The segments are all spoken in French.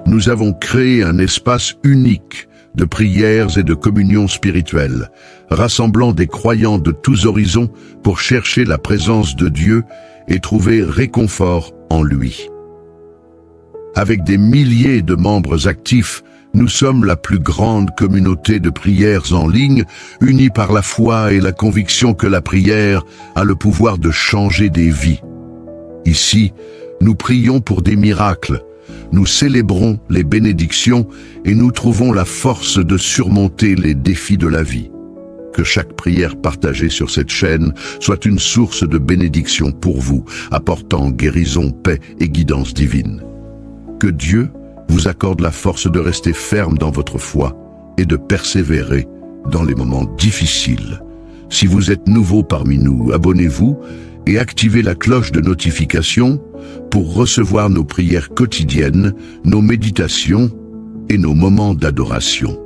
nous avons créé un espace unique de prières et de communion spirituelle, rassemblant des croyants de tous horizons pour chercher la présence de Dieu et trouver réconfort en lui. Avec des milliers de membres actifs, nous sommes la plus grande communauté de prières en ligne, unie par la foi et la conviction que la prière a le pouvoir de changer des vies. Ici, nous prions pour des miracles, nous célébrons les bénédictions et nous trouvons la force de surmonter les défis de la vie. Que chaque prière partagée sur cette chaîne soit une source de bénédiction pour vous, apportant guérison, paix et guidance divine. Que Dieu vous accorde la force de rester ferme dans votre foi et de persévérer dans les moments difficiles. Si vous êtes nouveau parmi nous, abonnez-vous et activez la cloche de notification pour recevoir nos prières quotidiennes, nos méditations et nos moments d'adoration.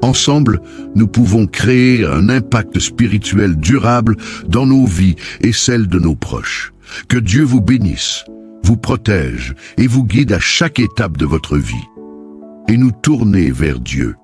Ensemble, nous pouvons créer un impact spirituel durable dans nos vies et celles de nos proches. Que Dieu vous bénisse, vous protège et vous guide à chaque étape de votre vie. Et nous tourner vers Dieu.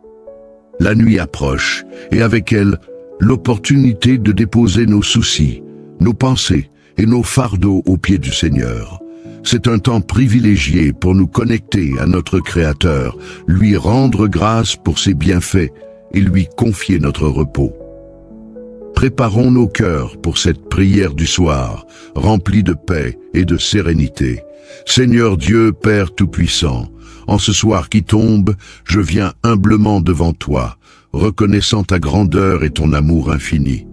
La nuit approche et avec elle, l'opportunité de déposer nos soucis, nos pensées et nos fardeaux aux pieds du Seigneur. C'est un temps privilégié pour nous connecter à notre Créateur, lui rendre grâce pour ses bienfaits et lui confier notre repos. Préparons nos cœurs pour cette prière du soir, remplie de paix et de sérénité. Seigneur Dieu, Père Tout-Puissant, en ce soir qui tombe, je viens humblement devant toi, reconnaissant ta grandeur et ton amour infini.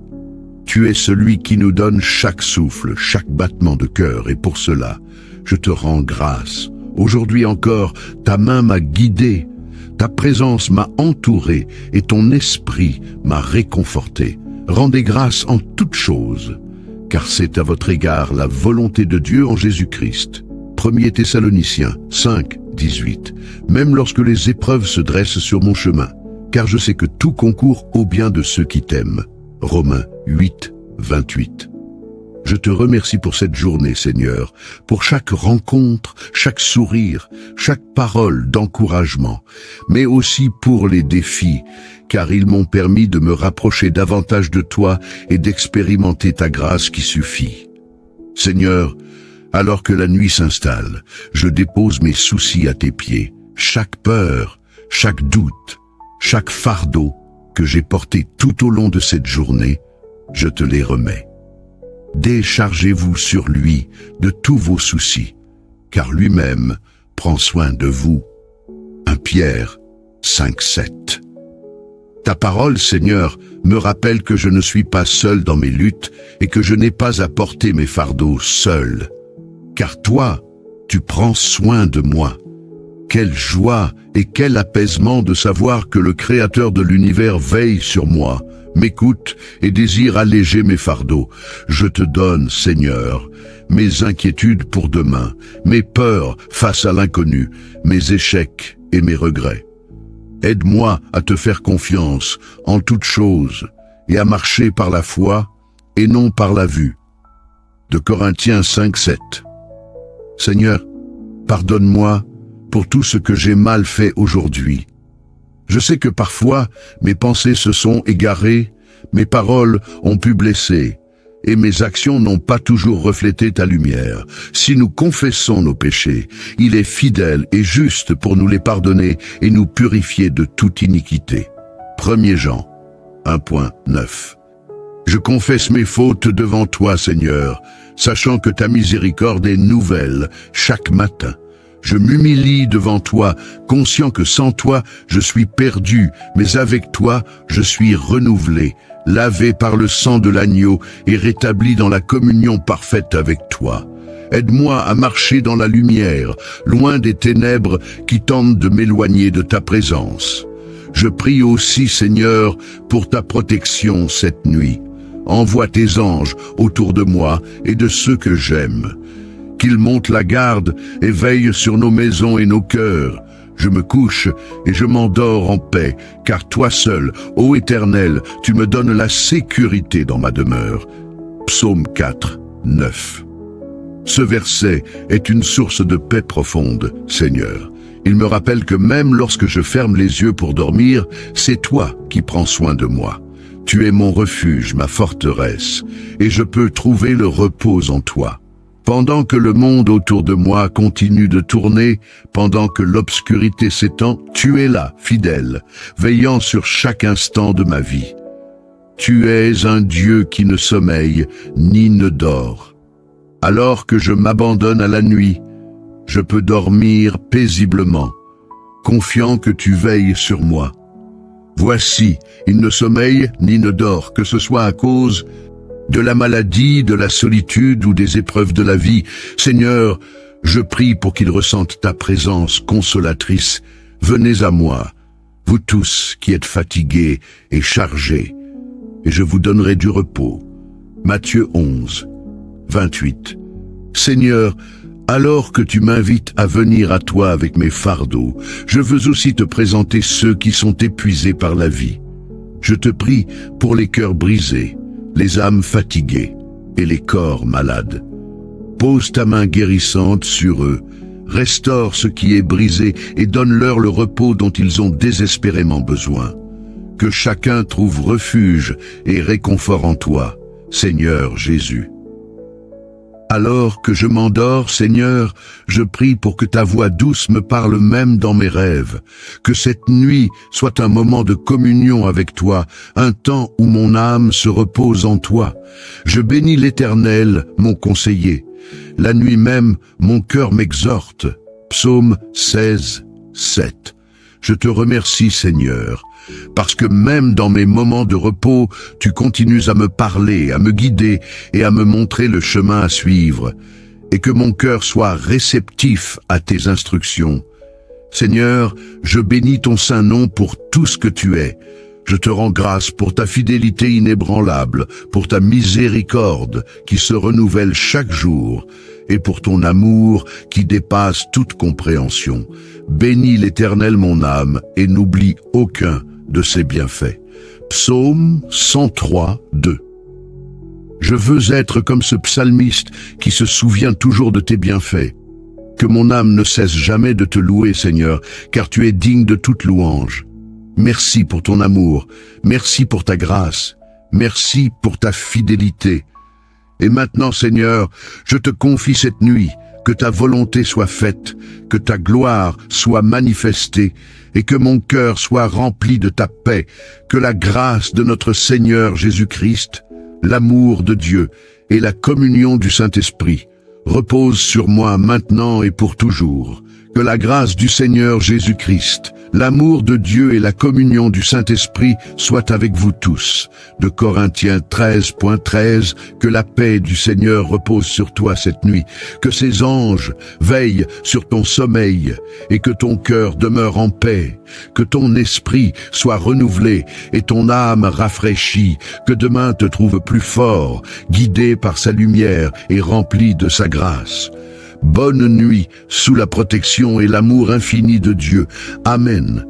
Tu es celui qui nous donne chaque souffle, chaque battement de cœur, et pour cela, je te rends grâce. Aujourd'hui encore, ta main m'a guidé, ta présence m'a entouré et ton esprit m'a réconforté. Rendez grâce en toutes choses, car c'est à votre égard la volonté de Dieu en Jésus-Christ. 1 Thessaloniciens 5, 18. Même lorsque les épreuves se dressent sur mon chemin, car je sais que tout concourt au bien de ceux qui t'aiment. Romains 8, 28. Je te remercie pour cette journée, Seigneur, pour chaque rencontre, chaque sourire, chaque parole d'encouragement, mais aussi pour les défis, car ils m'ont permis de me rapprocher davantage de toi et d'expérimenter ta grâce qui suffit. Seigneur, alors que la nuit s'installe, je dépose mes soucis à tes pieds, chaque peur, chaque doute, chaque fardeau que j'ai porté tout au long de cette journée, je te les remets. Déchargez-vous sur lui de tous vos soucis, car lui-même prend soin de vous. 1 Pierre 5, 7. Ta parole, Seigneur, me rappelle que je ne suis pas seul dans mes luttes et que je n'ai pas à porter mes fardeaux seul. Car toi, tu prends soin de moi. Quelle joie et quel apaisement de savoir que le Créateur de l'univers veille sur moi, m'écoute et désire alléger mes fardeaux. Je te donne, Seigneur, mes inquiétudes pour demain, mes peurs face à l'inconnu, mes échecs et mes regrets. Aide-moi à te faire confiance en toutes choses et à marcher par la foi et non par la vue. De Corinthiens 5, 7. Seigneur, pardonne-moi pour tout ce que j'ai mal fait aujourd'hui. Je sais que parfois, mes pensées se sont égarées, mes paroles ont pu blesser, et mes actions n'ont pas toujours reflété ta lumière. Si nous confessons nos péchés, il est fidèle et juste pour nous les pardonner et nous purifier de toute iniquité. 1 Jean 1.9. Je confesse mes fautes devant toi, Seigneur, sachant que ta miséricorde est nouvelle chaque matin. Je m'humilie devant toi, conscient que sans toi, je suis perdu, mais avec toi, je suis renouvelé, lavé par le sang de l'agneau et rétabli dans la communion parfaite avec toi. Aide-moi à marcher dans la lumière, loin des ténèbres qui tentent de m'éloigner de ta présence. Je prie aussi, Seigneur, pour ta protection cette nuit. Envoie tes anges autour de moi et de ceux que j'aime. Qu'ils montent la garde et veillent sur nos maisons et nos cœurs. Je me couche et je m'endors en paix, car toi seul, ô Éternel, tu me donnes la sécurité dans ma demeure. Psaume 4, 9. Ce verset est une source de paix profonde, Seigneur. Il me rappelle que même lorsque je ferme les yeux pour dormir, c'est toi qui prends soin de moi. Tu es mon refuge, ma forteresse, et je peux trouver le repos en toi. Pendant que le monde autour de moi continue de tourner, pendant que l'obscurité s'étend, tu es là, fidèle, veillant sur chaque instant de ma vie. Tu es un Dieu qui ne sommeille ni ne dort. Alors que je m'abandonne à la nuit, je peux dormir paisiblement, confiant que tu veilles sur moi. Voici, il ne sommeille ni ne dort, que ce soit à cause de la maladie, de la solitude ou des épreuves de la vie. Seigneur, je prie pour qu'ils ressentent ta présence consolatrice. Venez à moi, vous tous qui êtes fatigués et chargés, et je vous donnerai du repos. Matthieu 11, 28. Seigneur, alors que tu m'invites à venir à toi avec mes fardeaux, je veux aussi te présenter ceux qui sont épuisés par la vie. Je te prie pour les cœurs brisés, les âmes fatiguées et les corps malades. Pose ta main guérissante sur eux, restaure ce qui est brisé et donne-leur le repos dont ils ont désespérément besoin. Que chacun trouve refuge et réconfort en toi, Seigneur Jésus. Alors que je m'endors, Seigneur, je prie pour que ta voix douce me parle même dans mes rêves, que cette nuit soit un moment de communion avec toi, un temps où mon âme se repose en toi. Je bénis l'Éternel, mon conseiller. La nuit même, mon cœur m'exhorte. Psaume 16, 7. Je te remercie, Seigneur, parce que même dans mes moments de repos, tu continues à me parler, à me guider et à me montrer le chemin à suivre, et que mon cœur soit réceptif à tes instructions. Seigneur, je bénis ton saint nom pour tout ce que tu es. Je te rends grâce pour ta fidélité inébranlable, pour ta miséricorde qui se renouvelle chaque jour, et pour ton amour qui dépasse toute compréhension. Bénis l'Éternel mon âme, et n'oublie aucun de ses bienfaits. Psaume 103, 2. Je veux être comme ce psalmiste qui se souvient toujours de tes bienfaits. Que mon âme ne cesse jamais de te louer, Seigneur, car tu es digne de toute louange. Merci pour ton amour, merci pour ta grâce, merci pour ta fidélité. Et maintenant, Seigneur, je te confie cette nuit, que ta volonté soit faite, que ta gloire soit manifestée, et que mon cœur soit rempli de ta paix, que la grâce de notre Seigneur Jésus-Christ, l'amour de Dieu et la communion du Saint-Esprit reposent sur moi maintenant et pour toujours. Que la grâce du Seigneur Jésus-Christ, l'amour de Dieu et la communion du Saint-Esprit soient avec vous tous. De Corinthiens 13.13, que la paix du Seigneur repose sur toi cette nuit, que ses anges veillent sur ton sommeil et que ton cœur demeure en paix, que ton esprit soit renouvelé et ton âme rafraîchie, que demain te trouve plus fort, guidé par sa lumière et rempli de sa grâce. Bonne nuit, sous la protection et l'amour infini de Dieu. Amen.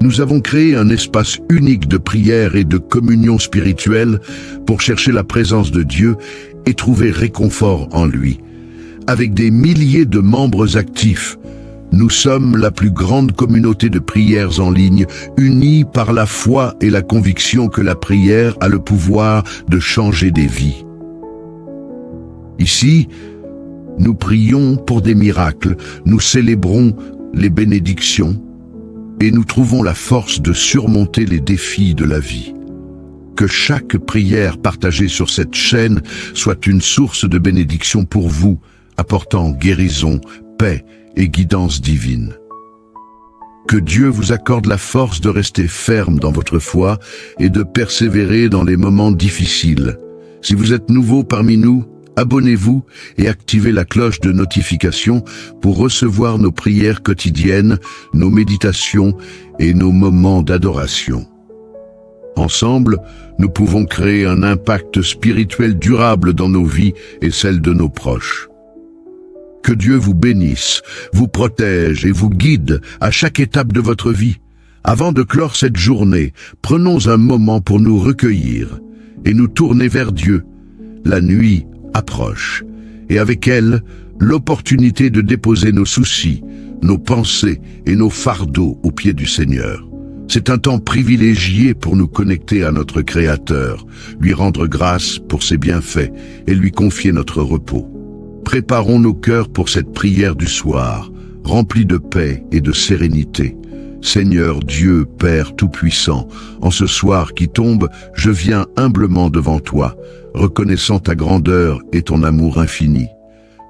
Nous avons créé un espace unique de prière et de communion spirituelle pour chercher la présence de Dieu et trouver réconfort en lui. Avec des milliers de membres actifs, nous sommes la plus grande communauté de prières en ligne, unis par la foi et la conviction que la prière a le pouvoir de changer des vies. Ici, nous prions pour des miracles, nous célébrons les bénédictions et nous trouvons la force de surmonter les défis de la vie. Que chaque prière partagée sur cette chaîne soit une source de bénédiction pour vous, apportant guérison, paix et guidance divine. Que Dieu vous accorde la force de rester ferme dans votre foi et de persévérer dans les moments difficiles. Si vous êtes nouveau parmi nous, abonnez-vous et activez la cloche de notification pour recevoir nos prières quotidiennes, nos méditations et nos moments d'adoration. Ensemble, nous pouvons créer un impact spirituel durable dans nos vies et celles de nos proches. Que Dieu vous bénisse, vous protège et vous guide à chaque étape de votre vie. Avant de clore cette journée, prenons un moment pour nous recueillir et nous tourner vers Dieu. La nuit approche, et avec elle, l'opportunité de déposer nos soucis, nos pensées et nos fardeaux aux pieds du Seigneur. C'est un temps privilégié pour nous connecter à notre Créateur, lui rendre grâce pour ses bienfaits et lui confier notre repos. Préparons nos cœurs pour cette prière du soir, remplie de paix et de sérénité. Seigneur Dieu, Père Tout-Puissant, en ce soir qui tombe, je viens humblement devant toi, reconnaissant ta grandeur et ton amour infini.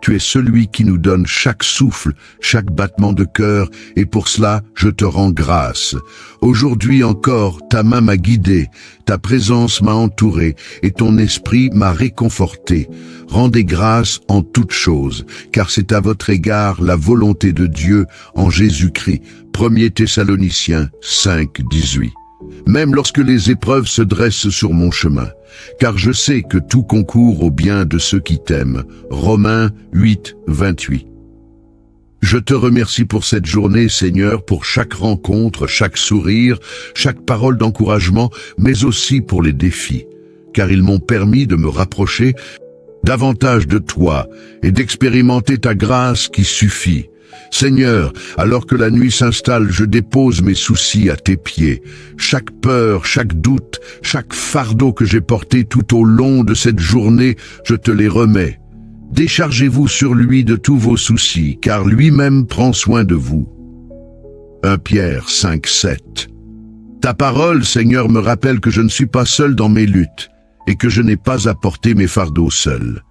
Tu es celui qui nous donne chaque souffle, chaque battement de cœur, et pour cela, je te rends grâce. Aujourd'hui encore, ta main m'a guidé, ta présence m'a entouré, et ton esprit m'a réconforté. Rendez grâce en toutes choses, car c'est à votre égard la volonté de Dieu en Jésus-Christ. 1 Thessaloniciens 5, 18. Même lorsque les épreuves se dressent sur mon chemin, car je sais que tout concourt au bien de ceux qui t'aiment. Romains 8, 28. Je te remercie pour cette journée, Seigneur, pour chaque rencontre, chaque sourire, chaque parole d'encouragement, mais aussi pour les défis, car ils m'ont permis de me rapprocher davantage de toi et d'expérimenter ta grâce qui suffit. Seigneur, alors que la nuit s'installe, je dépose mes soucis à tes pieds. Chaque peur, chaque doute, chaque fardeau que j'ai porté tout au long de cette journée, je te les remets. Déchargez-vous sur lui de tous vos soucis, car lui-même prend soin de vous. 1 Pierre 5, 7. Ta parole, Seigneur, me rappelle que je ne suis pas seul dans mes luttes, et que je n'ai pas à porter mes fardeaux seul.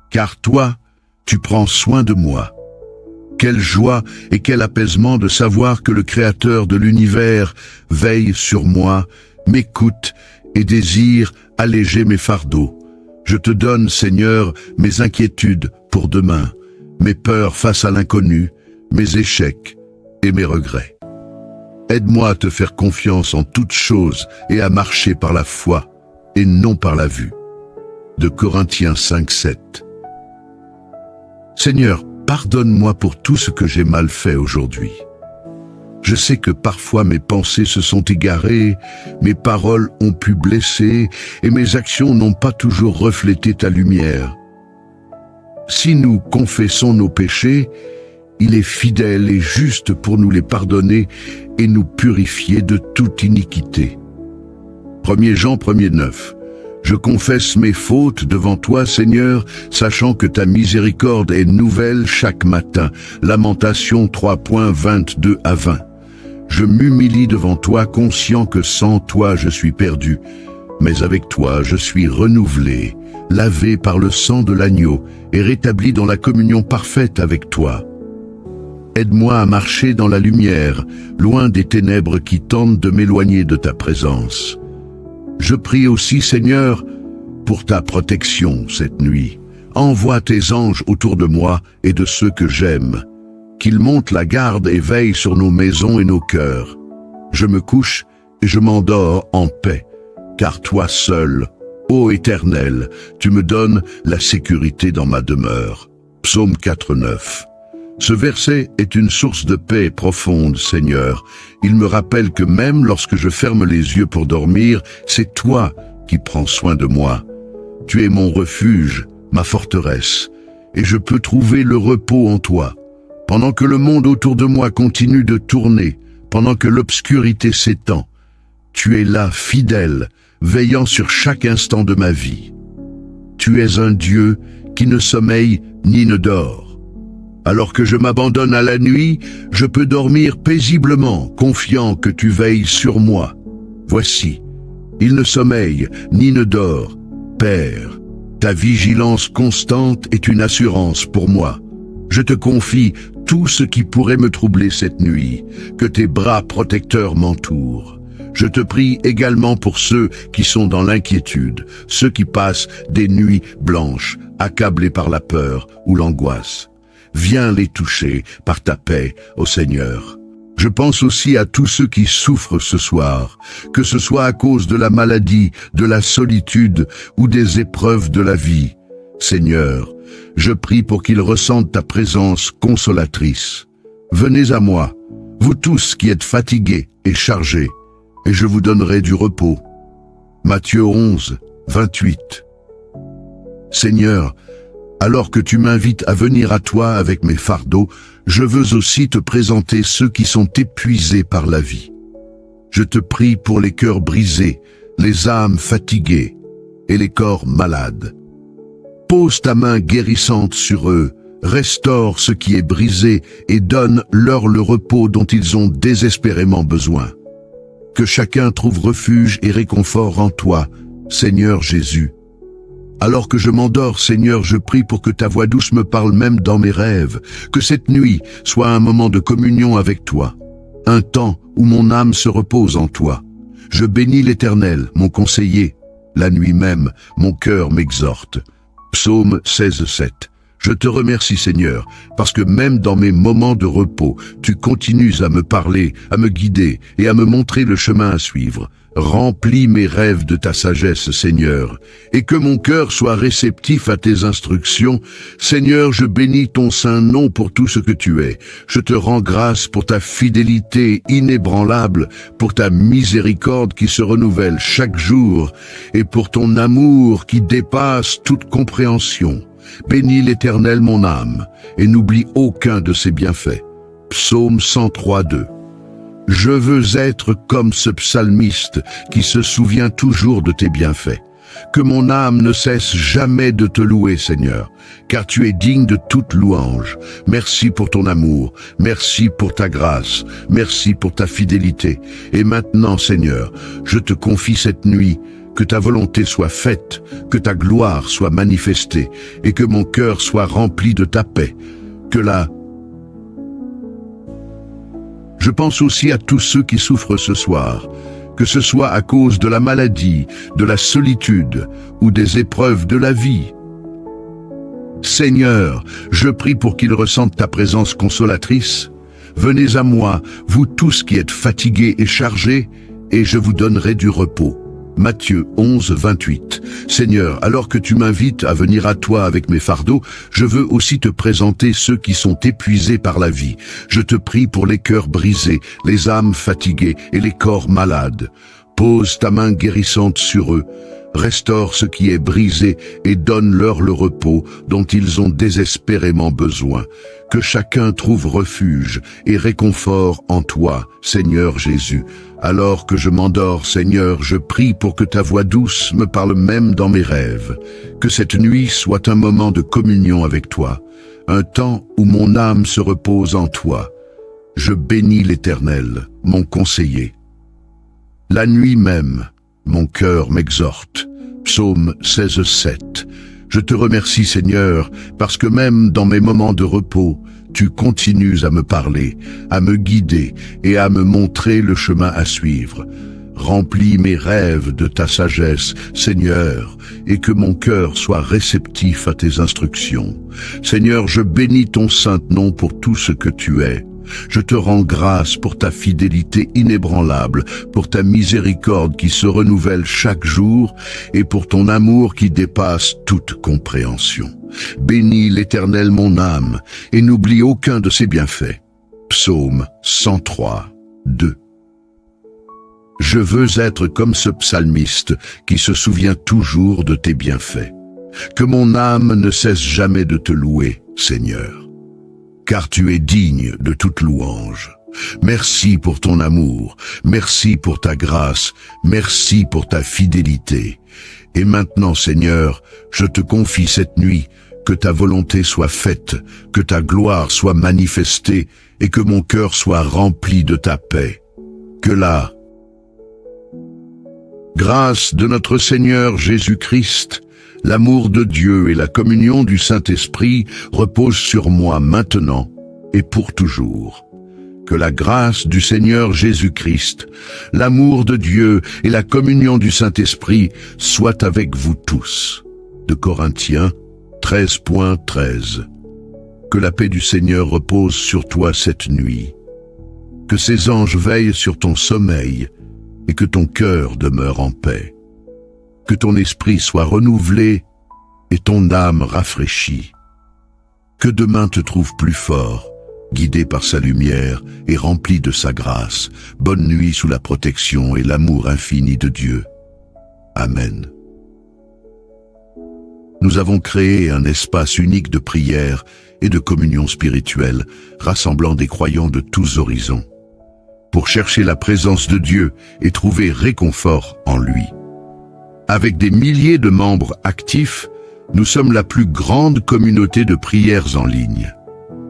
Car toi, tu prends soin de moi. Quelle joie et quel apaisement de savoir que le Créateur de l'univers veille sur moi, m'écoute et désire alléger mes fardeaux. Je te donne, Seigneur, mes inquiétudes pour demain, mes peurs face à l'inconnu, mes échecs et mes regrets. Aide-moi à te faire confiance en toutes choses et à marcher par la foi et non par la vue. De Corinthiens 5, 7. Seigneur, pardonne-moi pour tout ce que j'ai mal fait aujourd'hui. Je sais que parfois mes pensées se sont égarées, mes paroles ont pu blesser et mes actions n'ont pas toujours reflété ta lumière. Si nous confessons nos péchés, il est fidèle et juste pour nous les pardonner et nous purifier de toute iniquité. 1 Jean 1,9. Je confesse mes fautes devant toi, Seigneur, sachant que ta miséricorde est nouvelle chaque matin. Lamentation 3.22 à 20. Je m'humilie devant toi, conscient que sans toi je suis perdu. Mais avec toi je suis renouvelé, lavé par le sang de l'agneau et rétabli dans la communion parfaite avec toi. Aide-moi à marcher dans la lumière, loin des ténèbres qui tentent de m'éloigner de ta présence. Je prie aussi, Seigneur, pour ta protection cette nuit. Envoie tes anges autour de moi et de ceux que j'aime, qu'ils montent la garde et veillent sur nos maisons et nos cœurs. Je me couche et je m'endors en paix, car toi seul, ô Éternel, tu me donnes la sécurité dans ma demeure. Psaume 4, 9. Ce verset est une source de paix profonde, Seigneur. Il me rappelle que même lorsque je ferme les yeux pour dormir, c'est toi qui prends soin de moi. Tu es mon refuge, ma forteresse, et je peux trouver le repos en toi. Pendant que le monde autour de moi continue de tourner, pendant que l'obscurité s'étend, tu es là, fidèle, veillant sur chaque instant de ma vie. Tu es un Dieu qui ne sommeille ni ne dort. Alors que je m'abandonne à la nuit, je peux dormir paisiblement, confiant que tu veilles sur moi. Voici, il ne sommeille ni ne dort. Père, ta vigilance constante est une assurance pour moi. Je te confie tout ce qui pourrait me troubler cette nuit, que tes bras protecteurs m'entourent. Je te prie également pour ceux qui sont dans l'inquiétude, ceux qui passent des nuits blanches, accablés par la peur ou l'angoisse. Viens les toucher par ta paix, ô Seigneur. Je pense aussi à tous ceux qui souffrent ce soir, que ce soit à cause de la maladie, de la solitude ou des épreuves de la vie. Seigneur, je prie pour qu'ils ressentent ta présence consolatrice. Venez à moi, vous tous qui êtes fatigués et chargés, et je vous donnerai du repos. Matthieu 11, 28. Seigneur, alors que tu m'invites à venir à toi avec mes fardeaux, je veux aussi te présenter ceux qui sont épuisés par la vie. Je te prie pour les cœurs brisés, les âmes fatiguées et les corps malades. Pose ta main guérissante sur eux, restaure ce qui est brisé et donne-leur le repos dont ils ont désespérément besoin. Que chacun trouve refuge et réconfort en toi, Seigneur Jésus. Alors que je m'endors, Seigneur, je prie pour que ta voix douce me parle même dans mes rêves, que cette nuit soit un moment de communion avec toi, un temps où mon âme se repose en toi. Je bénis l'Éternel, mon conseiller. La nuit même, mon cœur m'exhorte. Psaume 16:7. Je te remercie, Seigneur, parce que même dans mes moments de repos, tu continues à me parler, à me guider et à me montrer le chemin à suivre. Remplis mes rêves de ta sagesse, Seigneur, et que mon cœur soit réceptif à tes instructions. Seigneur, je bénis ton saint nom pour tout ce que tu es. Je te rends grâce pour ta fidélité inébranlable, pour ta miséricorde qui se renouvelle chaque jour, et pour ton amour qui dépasse toute compréhension. Bénis l'Éternel mon âme, et n'oublie aucun de ses bienfaits. Psaume 103:2. Je veux être comme ce psalmiste qui se souvient toujours de tes bienfaits. Que mon âme ne cesse jamais de te louer, Seigneur, car tu es digne de toute louange. Merci pour ton amour, merci pour ta grâce, merci pour ta fidélité. Et maintenant, Seigneur, je te confie cette nuit. Que ta volonté soit faite, que ta gloire soit manifestée, et que mon cœur soit rempli de ta paix. Je pense aussi à tous ceux qui souffrent ce soir, que ce soit à cause de la maladie, de la solitude ou des épreuves de la vie. Seigneur, je prie pour qu'ils ressentent ta présence consolatrice. Venez à moi, vous tous qui êtes fatigués et chargés, et je vous donnerai du repos. Matthieu 11:28. Seigneur, alors que tu m'invites à venir à toi avec mes fardeaux, je veux aussi te présenter ceux qui sont épuisés par la vie. Je te prie pour les cœurs brisés, les âmes fatiguées et les corps malades. Pose ta main guérissante sur eux. Restaure ce qui est brisé et donne-leur le repos dont ils ont désespérément besoin. Que chacun trouve refuge et réconfort en toi, Seigneur Jésus. Alors que je m'endors, Seigneur, je prie pour que ta voix douce me parle même dans mes rêves. Que cette nuit soit un moment de communion avec toi, un temps où mon âme se repose en toi. Je bénis l'Éternel, mon conseiller. La nuit même, mon cœur m'exhorte. Psaume 16:7. Je te remercie, Seigneur, parce que même dans mes moments de repos, tu continues à me parler, à me guider et à me montrer le chemin à suivre. Remplis mes rêves de ta sagesse, Seigneur, et que mon cœur soit réceptif à tes instructions. Seigneur, je bénis ton saint nom pour tout ce que tu es. Je te rends grâce pour ta fidélité inébranlable, pour ta miséricorde qui se renouvelle chaque jour et pour ton amour qui dépasse toute compréhension. Bénis l'Éternel mon âme et n'oublie aucun de ses bienfaits. Psaume 103:2. Je veux être comme ce psalmiste qui se souvient toujours de tes bienfaits. Que mon âme ne cesse jamais de te louer, Seigneur. Car tu es digne de toute louange. Merci pour ton amour, merci pour ta grâce, merci pour ta fidélité. Et maintenant, Seigneur, je te confie cette nuit, que ta volonté soit faite, que ta gloire soit manifestée et que mon cœur soit rempli de ta paix. Que la grâce de notre Seigneur Jésus-Christ, l'amour de Dieu et la communion du Saint-Esprit reposent sur moi maintenant et pour toujours. Que la grâce du Seigneur Jésus-Christ, l'amour de Dieu et la communion du Saint-Esprit soient avec vous tous. De Corinthiens 13:13. Que la paix du Seigneur repose sur toi cette nuit. Que ses anges veillent sur ton sommeil et que ton cœur demeure en paix. Que ton esprit soit renouvelé et ton âme rafraîchie. Que demain te trouve plus fort, guidé par sa lumière et rempli de sa grâce. Bonne nuit sous la protection et l'amour infini de Dieu. Amen. nous avons créé un espace unique de prière et de communion spirituelle, rassemblant des croyants de tous horizons, pour chercher la présence de Dieu et trouver réconfort en lui. Avec des milliers de membres actifs, nous sommes la plus grande communauté de prières en ligne,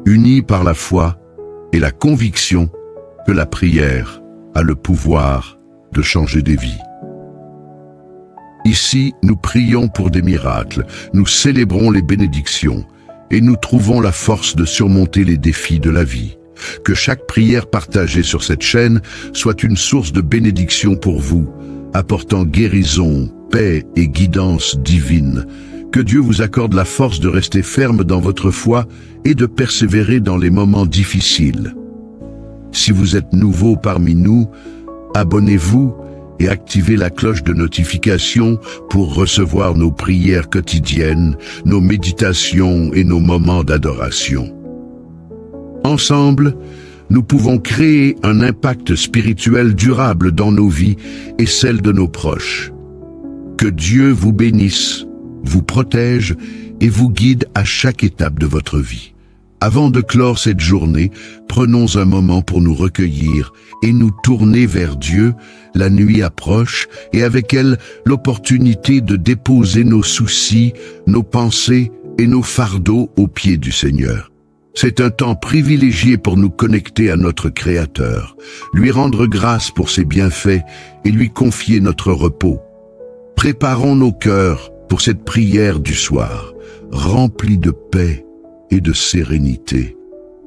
unis par la foi et la conviction que la prière a le pouvoir de changer des vies. Ici, nous prions pour des miracles, nous célébrons les bénédictions et nous trouvons la force de surmonter les défis de la vie. Que chaque prière partagée sur cette chaîne soit une source de bénédiction pour vous, apportant guérison, paix et guidance divine. Que Dieu vous accorde la force de rester ferme dans votre foi et de persévérer dans les moments difficiles. Si vous êtes nouveau parmi nous, abonnez-vous et activez la cloche de notification pour recevoir nos prières quotidiennes, nos méditations et nos moments d'adoration. Ensemble, nous pouvons créer un impact spirituel durable dans nos vies et celles de nos proches. Que Dieu vous bénisse, vous protège et vous guide à chaque étape de votre vie. Avant de clore cette journée, prenons un moment pour nous recueillir et nous tourner vers Dieu. La nuit approche et avec elle l'opportunité de déposer nos soucis, nos pensées et nos fardeaux aux pieds du Seigneur. C'est un temps privilégié pour nous connecter à notre Créateur, lui rendre grâce pour ses bienfaits et lui confier notre repos. Préparons nos cœurs pour cette prière du soir, remplie de paix et de sérénité.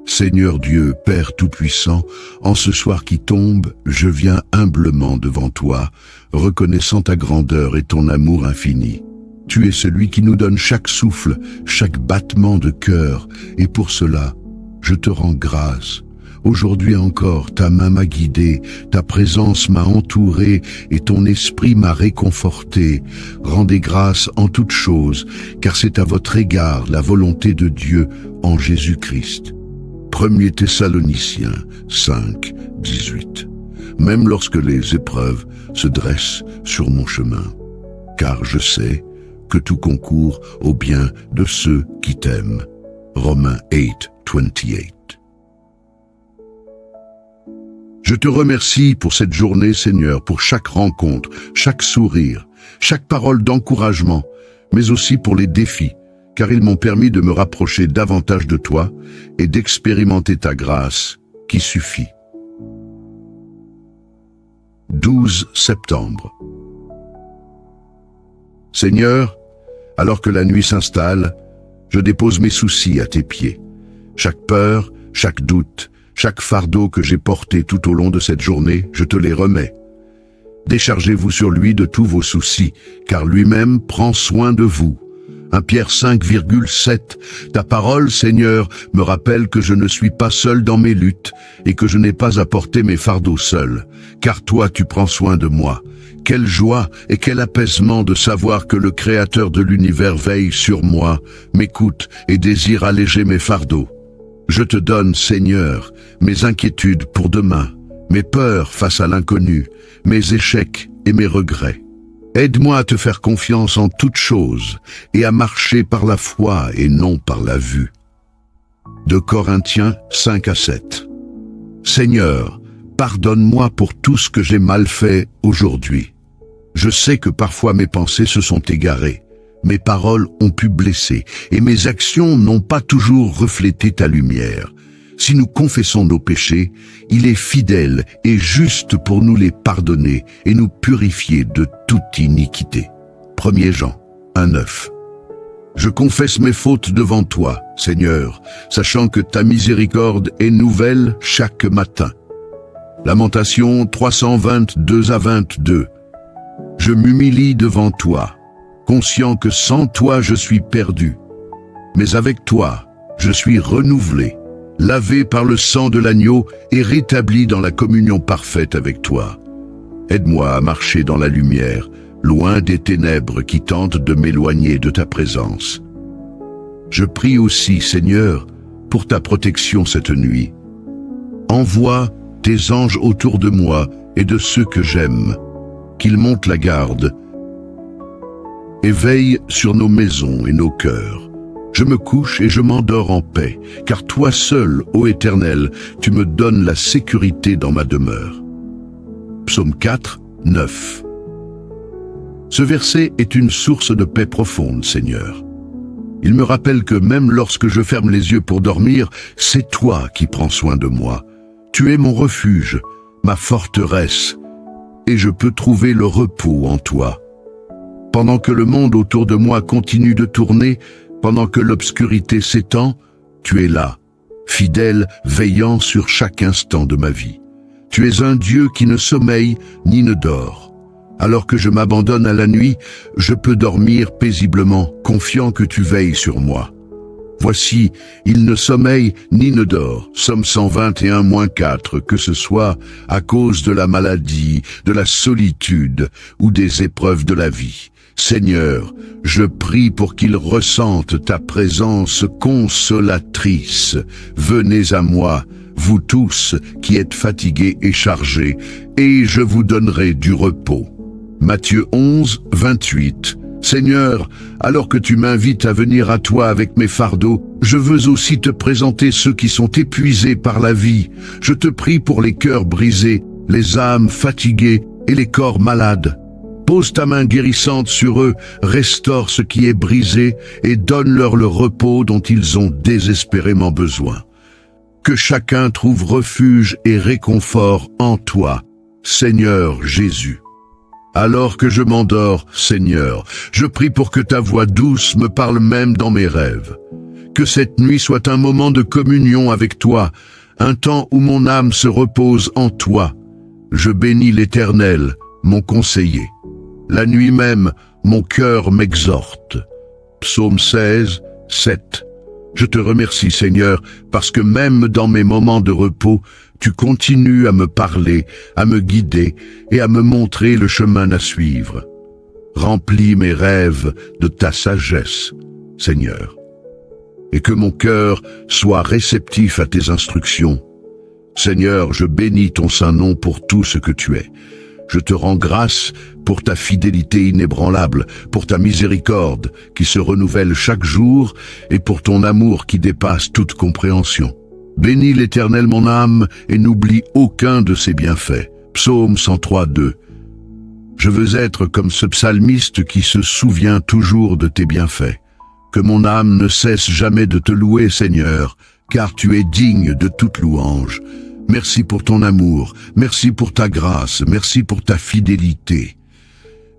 Seigneur Dieu, Père Tout-Puissant, en ce soir qui tombe, je viens humblement devant toi, reconnaissant ta grandeur et ton amour infini. Tu es celui qui nous donne chaque souffle, chaque battement de cœur, et pour cela, je te rends grâce. Aujourd'hui encore, ta main m'a guidé, ta présence m'a entouré et ton esprit m'a réconforté. Rendez grâce en toutes choses, car c'est à votre égard la volonté de Dieu en Jésus-Christ. 1 Thessaloniciens 5, 18. Même lorsque les épreuves se dressent sur mon chemin, car je sais que tout concourt au bien de ceux qui t'aiment. Romains 8, 28. Je te remercie pour cette journée, Seigneur, pour chaque rencontre, chaque sourire, chaque parole d'encouragement, mais aussi pour les défis, car ils m'ont permis de me rapprocher davantage de toi et d'expérimenter ta grâce qui suffit. 12 septembre. Seigneur, alors que la nuit s'installe, je dépose mes soucis à tes pieds. Chaque peur, chaque doute, chaque fardeau que j'ai porté tout au long de cette journée, je te les remets. Déchargez-vous sur lui de tous vos soucis, car lui-même prend soin de vous. 1 Pierre 5,7. Ta parole, Seigneur, me rappelle que je ne suis pas seul dans mes luttes et que je n'ai pas à porter mes fardeaux seul, car toi tu prends soin de moi. Quelle joie et quel apaisement de savoir que le Créateur de l'univers veille sur moi, m'écoute et désire alléger mes fardeaux. Je te donne, Seigneur, mes inquiétudes pour demain, mes peurs face à l'inconnu, mes échecs et mes regrets. Aide-moi à te faire confiance en toutes choses et à marcher par la foi et non par la vue. 2 Corinthiens 5 à 7. Seigneur, pardonne-moi pour tout ce que j'ai mal fait aujourd'hui. Je sais que parfois mes pensées se sont égarées. Mes paroles ont pu blesser et mes actions n'ont pas toujours reflété ta lumière. Si nous confessons nos péchés, il est fidèle et juste pour nous les pardonner et nous purifier de toute iniquité. 1 Jean 1,9. Je confesse mes fautes devant toi, Seigneur, sachant que ta miséricorde est nouvelle chaque matin. Lamentation 322 à 22. Je m'humilie devant toi, conscient que sans toi je suis perdu. Mais avec toi, je suis renouvelé, lavé par le sang de l'agneau et rétabli dans la communion parfaite avec toi. Aide-moi à marcher dans la lumière, loin des ténèbres qui tentent de m'éloigner de ta présence. Je prie aussi, Seigneur, pour ta protection cette nuit. Envoie tes anges autour de moi et de ceux que j'aime, qu'ils montent la garde et veille sur nos maisons et nos cœurs. Je me couche et je m'endors en paix, car toi seul, ô Éternel, tu me donnes la sécurité dans ma demeure. Psaume 4, 9. Ce verset est une source de paix profonde, Seigneur. Il me rappelle que même lorsque je ferme les yeux pour dormir, c'est toi qui prends soin de moi. Tu es mon refuge, ma forteresse, et je peux trouver le repos en toi. Pendant que le monde autour de moi continue de tourner, pendant que l'obscurité s'étend, tu es là, fidèle, veillant sur chaque instant de ma vie. Tu es un Dieu qui ne sommeille ni ne dort. Alors que je m'abandonne à la nuit, je peux dormir paisiblement, confiant que tu veilles sur moi. Voici, il ne sommeille ni ne dort. Psaume 121-4, que ce soit à cause de la maladie, de la solitude ou des épreuves de la vie. Seigneur, je prie pour qu'il ressente ta présence consolatrice. Venez à moi, vous tous qui êtes fatigués et chargés, et je vous donnerai du repos. Matthieu 11, 28. Seigneur, alors que tu m'invites à venir à toi avec mes fardeaux, je veux aussi te présenter ceux qui sont épuisés par la vie. Je te prie pour les cœurs brisés, les âmes fatiguées et les corps malades. Pose ta main guérissante sur eux, restaure ce qui est brisé et donne-leur le repos dont ils ont désespérément besoin. Que chacun trouve refuge et réconfort en toi, Seigneur Jésus. Alors que je m'endors, Seigneur, je prie pour que ta voix douce me parle même dans mes rêves. Que cette nuit soit un moment de communion avec toi, un temps où mon âme se repose en toi. Je bénis l'Éternel, mon conseiller. La nuit même, mon cœur m'exhorte. Psaume 16, 7. Je te remercie, Seigneur, parce que même dans mes moments de repos, tu continues à me parler, à me guider et à me montrer le chemin à suivre. Remplis mes rêves de ta sagesse, Seigneur, et que mon cœur soit réceptif à tes instructions. Seigneur, je bénis ton saint nom pour tout ce que tu es. Je te rends grâce pour ta fidélité inébranlable, pour ta miséricorde qui se renouvelle chaque jour et pour ton amour qui dépasse toute compréhension. Bénis l'Éternel mon âme et n'oublie aucun de ses bienfaits. Psaume 103, 2. Je veux être comme ce psalmiste qui se souvient toujours de tes bienfaits. Que mon âme ne cesse jamais de te louer, Seigneur, car tu es digne de toute louange. Merci pour ton amour, merci pour ta grâce, merci pour ta fidélité.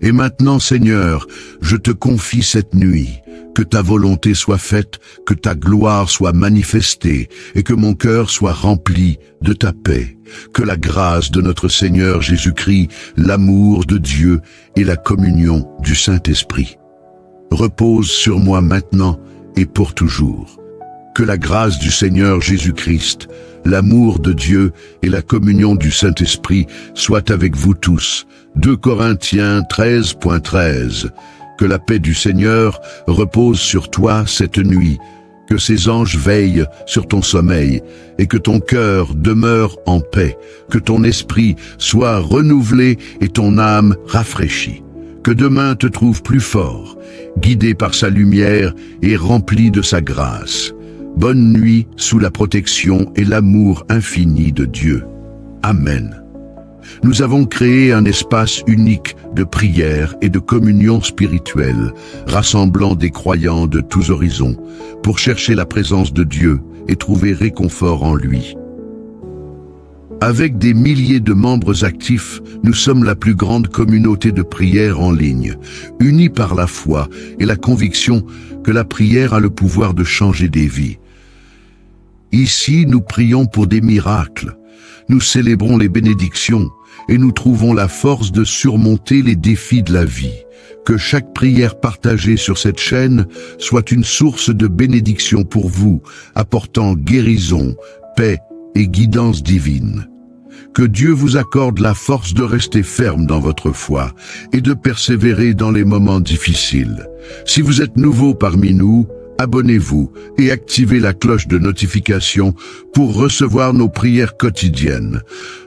Et maintenant, Seigneur, je te confie cette nuit, que ta volonté soit faite, que ta gloire soit manifestée, et que mon cœur soit rempli de ta paix. Que la grâce de notre Seigneur Jésus-Christ, l'amour de Dieu et la communion du Saint-Esprit reposent sur moi maintenant et pour toujours. Que la grâce du Seigneur Jésus-Christ, l'amour de Dieu et la communion du Saint-Esprit soient avec vous tous. 2 Corinthiens 13.13. Que la paix du Seigneur repose sur toi cette nuit, que ses anges veillent sur ton sommeil et que ton cœur demeure en paix, que ton esprit soit renouvelé et ton âme rafraîchie. Que demain te trouve plus fort, guidé par sa lumière et rempli de sa grâce. Bonne nuit sous la protection et l'amour infini de Dieu. Amen. Nous avons créé un espace unique de prière et de communion spirituelle, rassemblant des croyants de tous horizons, pour chercher la présence de Dieu et trouver réconfort en lui. Avec des milliers de membres actifs, nous sommes la plus grande communauté de prière en ligne, unis par la foi et la conviction que la prière a le pouvoir de changer des vies. Ici, nous prions pour des miracles, nous célébrons les bénédictions et nous trouvons la force de surmonter les défis de la vie. Que chaque prière partagée sur cette chaîne soit une source de bénédiction pour vous, apportant guérison, paix et guidance divine. Que Dieu vous accorde la force de rester ferme dans votre foi et de persévérer dans les moments difficiles. Si vous êtes nouveau parmi nous, abonnez-vous et activez la cloche de notification pour recevoir nos prières quotidiennes,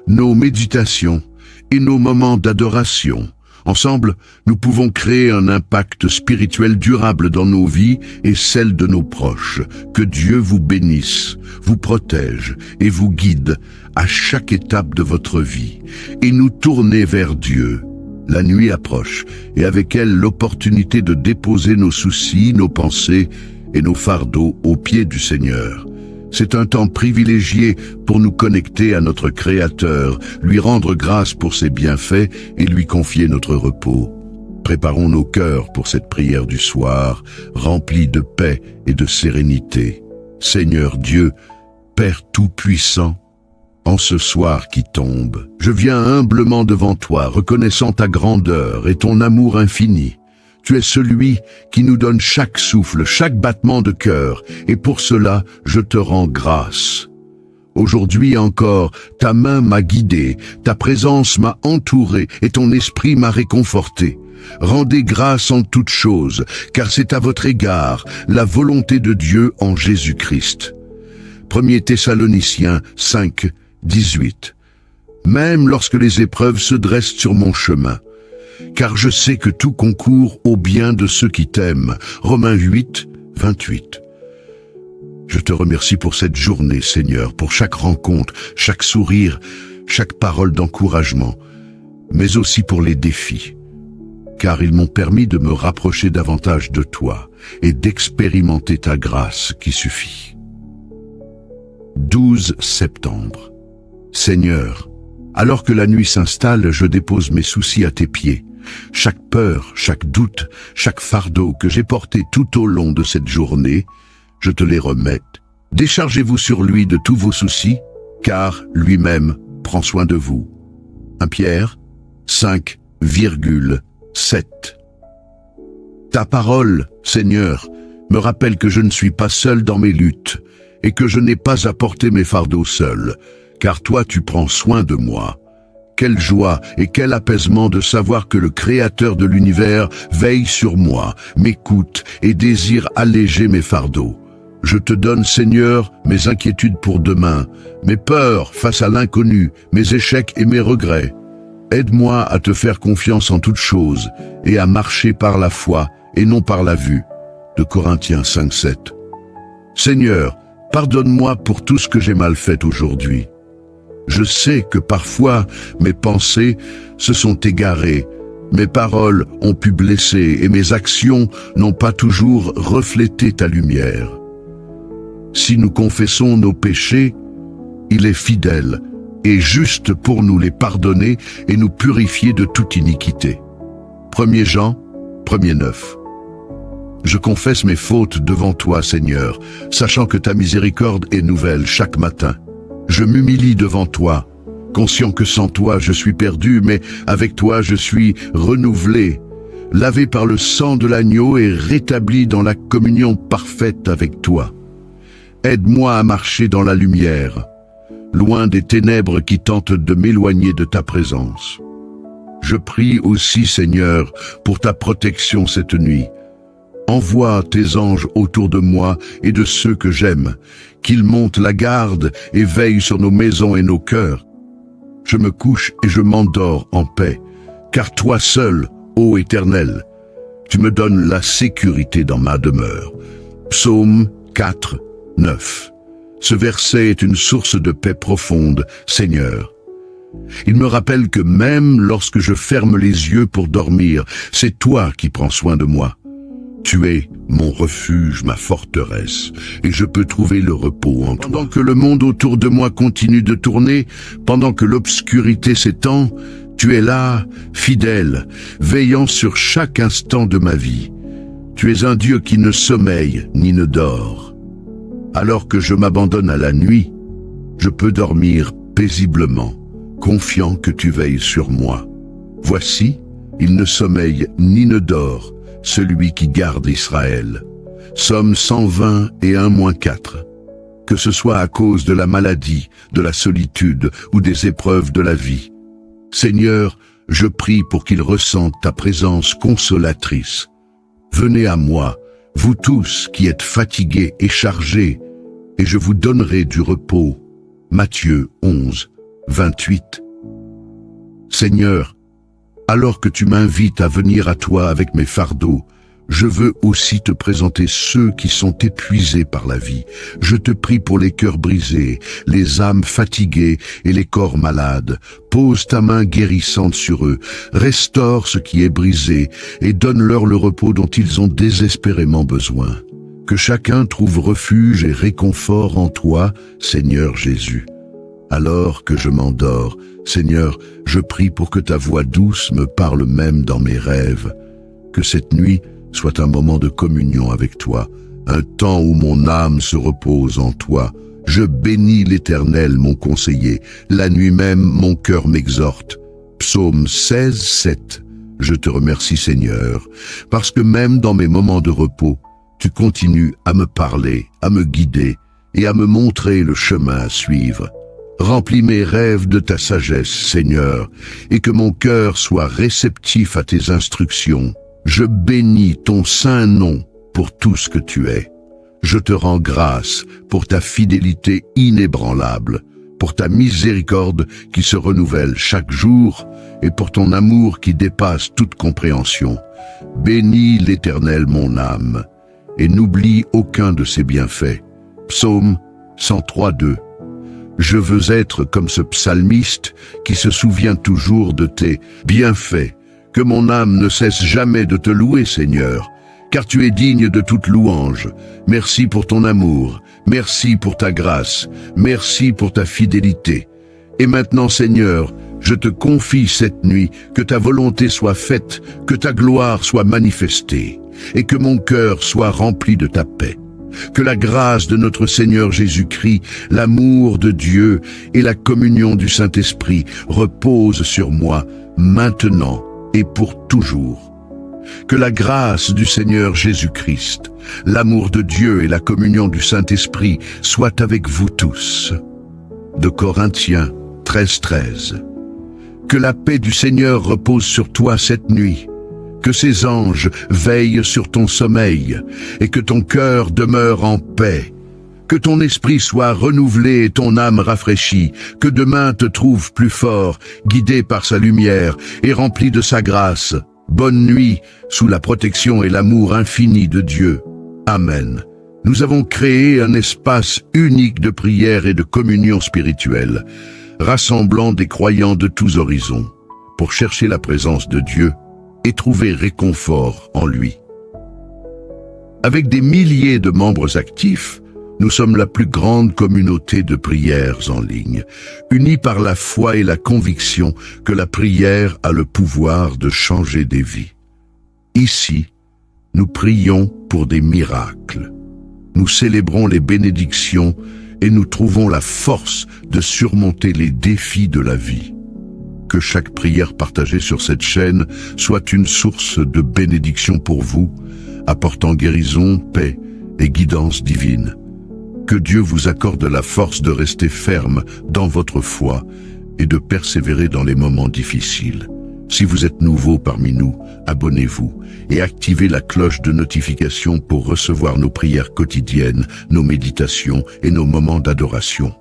nos méditations et nos moments d'adoration. Ensemble, nous pouvons créer un impact spirituel durable dans nos vies et celles de nos proches. Que Dieu vous bénisse, vous protège et vous guide à chaque étape de votre vie. Et nous tourner vers Dieu. La nuit approche et avec elle l'opportunité de déposer nos soucis, nos pensées et nos fardeaux aux pieds du Seigneur. C'est un temps privilégié pour nous connecter à notre Créateur, lui rendre grâce pour ses bienfaits et lui confier notre repos. Préparons nos cœurs pour cette prière du soir, remplie de paix et de sérénité. Seigneur Dieu, Père Tout-Puissant, en ce soir qui tombe, je viens humblement devant toi, reconnaissant ta grandeur et ton amour infini. Tu es celui qui nous donne chaque souffle, chaque battement de cœur, et pour cela, je te rends grâce. Aujourd'hui encore, ta main m'a guidé, ta présence m'a entouré et ton esprit m'a réconforté. Rendez grâce en toutes choses, car c'est à votre égard la volonté de Dieu en Jésus-Christ. 1 Thessaloniciens 5, 18. Même lorsque les épreuves se dressent sur mon chemin, car je sais que tout concourt au bien de ceux qui t'aiment. Romains 8, 28. Je te remercie pour cette journée, Seigneur, pour chaque rencontre, chaque sourire, chaque parole d'encouragement, mais aussi pour les défis, car ils m'ont permis de me rapprocher davantage de toi et d'expérimenter ta grâce qui suffit. 12 septembre. Seigneur, alors que la nuit s'installe, je dépose mes soucis à tes pieds. Chaque peur, chaque doute, chaque fardeau que j'ai porté tout au long de cette journée, je te les remets. Déchargez-vous sur lui de tous vos soucis, car lui-même prend soin de vous. 1 Pierre 5,7. Ta parole, Seigneur, me rappelle que je ne suis pas seul dans mes luttes et que je n'ai pas à porter mes fardeaux seul, car toi tu prends soin de moi. Quelle joie et quel apaisement de savoir que le Créateur de l'univers veille sur moi, m'écoute et désire alléger mes fardeaux. Je te donne, Seigneur, mes inquiétudes pour demain, mes peurs face à l'inconnu, mes échecs et mes regrets. Aide-moi à te faire confiance en toutes choses et à marcher par la foi et non par la vue. De Corinthiens 5, 7. Seigneur, pardonne-moi pour tout ce que j'ai mal fait aujourd'hui. Je sais que parfois mes pensées se sont égarées, mes paroles ont pu blesser et mes actions n'ont pas toujours reflété ta lumière. Si nous confessons nos péchés, il est fidèle et juste pour nous les pardonner et nous purifier de toute iniquité. 1 Jean 1,9. Je confesse mes fautes devant toi, Seigneur, sachant que ta miséricorde est nouvelle chaque matin. Je m'humilie devant toi, conscient que sans toi je suis perdu, mais avec toi je suis renouvelé, lavé par le sang de l'agneau et rétabli dans la communion parfaite avec toi. Aide-moi à marcher dans la lumière, loin des ténèbres qui tentent de m'éloigner de ta présence. Je prie aussi, Seigneur, pour ta protection cette nuit. Envoie tes anges autour de moi et de ceux que j'aime, qu'ils montent la garde et veillent sur nos maisons et nos cœurs. Je me couche et je m'endors en paix, car toi seul, ô Éternel, tu me donnes la sécurité dans ma demeure. Psaume 4, 9. Ce verset est une source de paix profonde, Seigneur. Il me rappelle que même lorsque je ferme les yeux pour dormir, c'est toi qui prends soin de moi. Tu es mon refuge, ma forteresse, et je peux trouver le repos en toi. Pendant que le monde autour de moi continue de tourner, pendant que l'obscurité s'étend, tu es là, fidèle, veillant sur chaque instant de ma vie. Tu es un Dieu qui ne sommeille ni ne dort. Alors que je m'abandonne à la nuit, je peux dormir paisiblement, confiant que tu veilles sur moi. Voici, il ne sommeille ni ne dort, celui qui garde Israël. Psaume 120 et 1-4. Que ce soit à cause de la maladie, de la solitude ou des épreuves de la vie. Seigneur, je prie pour qu'ils ressentent ta présence consolatrice. Venez à moi, vous tous qui êtes fatigués et chargés, et je vous donnerai du repos. Matthieu 11, 28. Seigneur, Alors que tu m'invites à venir à toi avec mes fardeaux, je veux aussi te présenter ceux qui sont épuisés par la vie. Je te prie pour les cœurs brisés, les âmes fatiguées et les corps malades. Pose ta main guérissante sur eux, restaure ce qui est brisé et donne-leur le repos dont ils ont désespérément besoin. Que chacun trouve refuge et réconfort en toi, Seigneur Jésus. Alors que je m'endors, Seigneur, je prie pour que ta voix douce me parle même dans mes rêves. Que cette nuit soit un moment de communion avec toi, un temps où mon âme se repose en toi. Je bénis l'Éternel, mon conseiller. La nuit même, mon cœur m'exhorte. Psaume 16, 7. Je te remercie, Seigneur, parce que même dans mes moments de repos, tu continues à me parler, à me guider et à me montrer le chemin à suivre. Remplis mes rêves de ta sagesse, Seigneur, et que mon cœur soit réceptif à tes instructions. Je bénis ton saint nom pour tout ce que tu es. Je te rends grâce pour ta fidélité inébranlable, pour ta miséricorde qui se renouvelle chaque jour et pour ton amour qui dépasse toute compréhension. Bénis l'Éternel mon âme et n'oublie aucun de ses bienfaits. Psaume 103:2. Je veux être comme ce psalmiste qui se souvient toujours de tes bienfaits. Que mon âme ne cesse jamais de te louer, Seigneur, car tu es digne de toute louange. Merci pour ton amour, merci pour ta grâce, merci pour ta fidélité. Et maintenant, Seigneur, je te confie cette nuit que ta volonté soit faite, que ta gloire soit manifestée, et que mon cœur soit rempli de ta paix. Que la grâce de notre Seigneur Jésus-Christ, l'amour de Dieu et la communion du Saint-Esprit reposent sur moi maintenant et pour toujours. Que la grâce du Seigneur Jésus-Christ, l'amour de Dieu et la communion du Saint-Esprit soient avec vous tous. De Corinthiens 13:13. Que la paix du Seigneur repose sur toi cette nuit. Que ses anges veillent sur ton sommeil et que ton cœur demeure en paix. Que ton esprit soit renouvelé et ton âme rafraîchie. Que demain te trouve plus fort, guidé par sa lumière et rempli de sa grâce. Bonne nuit, sous la protection et l'amour infini de Dieu. Amen. Nous avons créé un espace unique de prière et de communion spirituelle, rassemblant des croyants de tous horizons, pour chercher la présence de Dieu et trouver réconfort en lui. Avec des milliers de membres actifs, nous sommes la plus grande communauté de prières en ligne, unis par la foi et la conviction que la prière a le pouvoir de changer des vies. Ici, nous prions pour des miracles. Nous célébrons les bénédictions et nous trouvons la force de surmonter les défis de la vie. Que chaque prière partagée sur cette chaîne soit une source de bénédiction pour vous, apportant guérison, paix et guidance divine. Que Dieu vous accorde la force de rester ferme dans votre foi et de persévérer dans les moments difficiles. Si vous êtes nouveau parmi nous, abonnez-vous et activez la cloche de notification pour recevoir nos prières quotidiennes, nos méditations et nos moments d'adoration.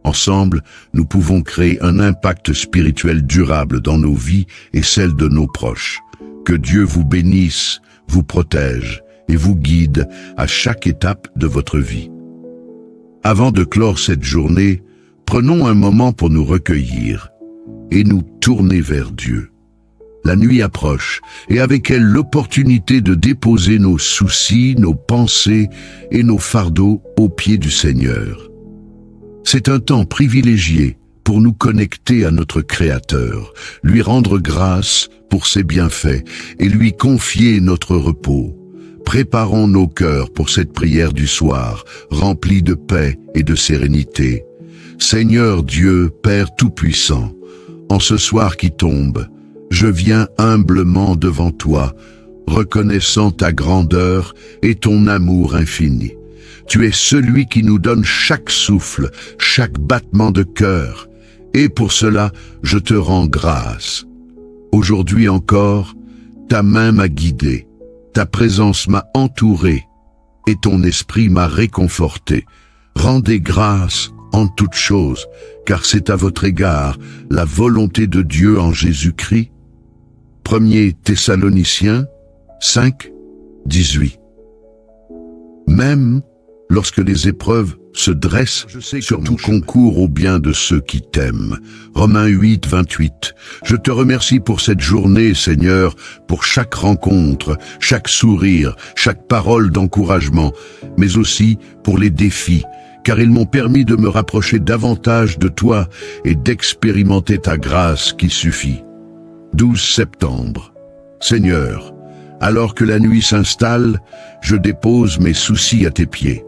Ensemble, nous pouvons créer un impact spirituel durable dans nos vies et celles de nos proches. Que Dieu vous bénisse, vous protège et vous guide à chaque étape de votre vie. Avant de clore cette journée, prenons un moment pour nous recueillir et nous tourner vers Dieu. La nuit approche et avec elle l'opportunité de déposer nos soucis, nos pensées et nos fardeaux aux pieds du Seigneur. C'est un temps privilégié pour nous connecter à notre Créateur, lui rendre grâce pour ses bienfaits et lui confier notre repos. Préparons nos cœurs pour cette prière du soir, remplie de paix et de sérénité. Seigneur Dieu, Père Tout-Puissant, en ce soir qui tombe, je viens humblement devant toi, reconnaissant ta grandeur et ton amour infini. Tu es celui qui nous donne chaque souffle, chaque battement de cœur, et pour cela, je te rends grâce. Aujourd'hui encore, ta main m'a guidé, ta présence m'a entouré, et ton esprit m'a réconforté. Rendez grâce en toutes choses, car c'est à votre égard la volonté de Dieu en Jésus-Christ. 1er Thessaloniciens 5, 18. Même lorsque les épreuves se dressent, sur tout concours au bien de ceux qui t'aiment. Romains 8, 28. Je te remercie pour cette journée, Seigneur, pour chaque rencontre, chaque sourire, chaque parole d'encouragement, mais aussi pour les défis, car ils m'ont permis de me rapprocher davantage de toi et d'expérimenter ta grâce qui suffit. 12 septembre. Seigneur, alors que la nuit s'installe, je dépose mes soucis à tes pieds.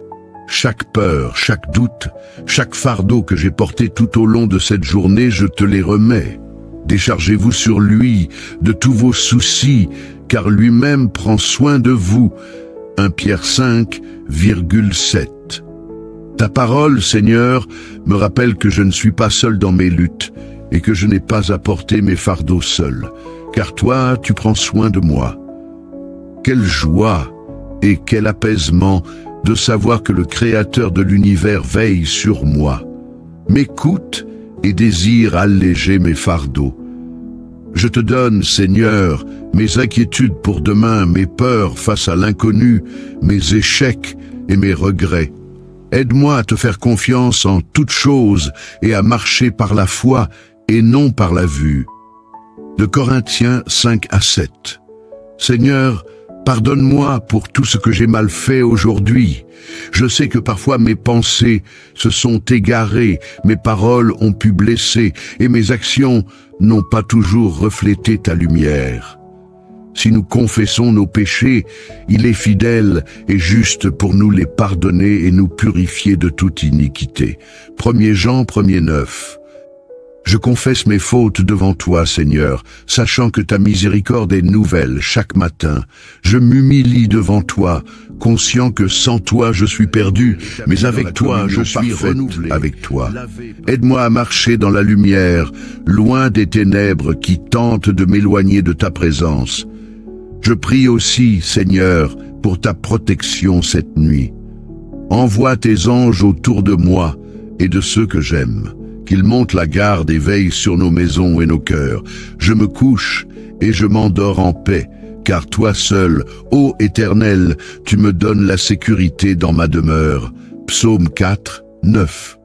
Chaque peur, chaque doute, chaque fardeau que j'ai porté tout au long de cette journée, je te les remets. Déchargez-vous sur lui de tous vos soucis, car lui-même prend soin de vous. 1 Pierre 5, 7. Ta parole, Seigneur, me rappelle que je ne suis pas seul dans mes luttes et que je n'ai pas à porter mes fardeaux seul, car toi, tu prends soin de moi. Quelle joie et quel apaisement de savoir que le Créateur de l'univers veille sur moi, m'écoute et désire alléger mes fardeaux. Je te donne, Seigneur, mes inquiétudes pour demain, mes peurs face à l'inconnu, mes échecs et mes regrets. Aide-moi à te faire confiance en toutes choses et à marcher par la foi et non par la vue. De Corinthiens 5 à 7. Seigneur, pardonne-moi pour tout ce que j'ai mal fait aujourd'hui. Je sais que parfois mes pensées se sont égarées, mes paroles ont pu blesser et mes actions n'ont pas toujours reflété ta lumière. Si nous confessons nos péchés, il est fidèle et juste pour nous les pardonner et nous purifier de toute iniquité. 1 Jean 1,9. Je confesse mes fautes devant toi, Seigneur, sachant que ta miséricorde est nouvelle chaque matin. Je m'humilie devant toi, conscient que sans toi je suis perdu, mais avec toi je suis renouvelé avec toi. Aide-moi à marcher dans la lumière, loin des ténèbres qui tentent de m'éloigner de ta présence. Je prie aussi, Seigneur, pour ta protection cette nuit. Envoie tes anges autour de moi et de ceux que j'aime. Qu'ils montent la garde et veillent sur nos maisons et nos cœurs. Je me couche et je m'endors en paix, car toi seul, ô Éternel, tu me donnes la sécurité dans ma demeure. Psaume 4, 9.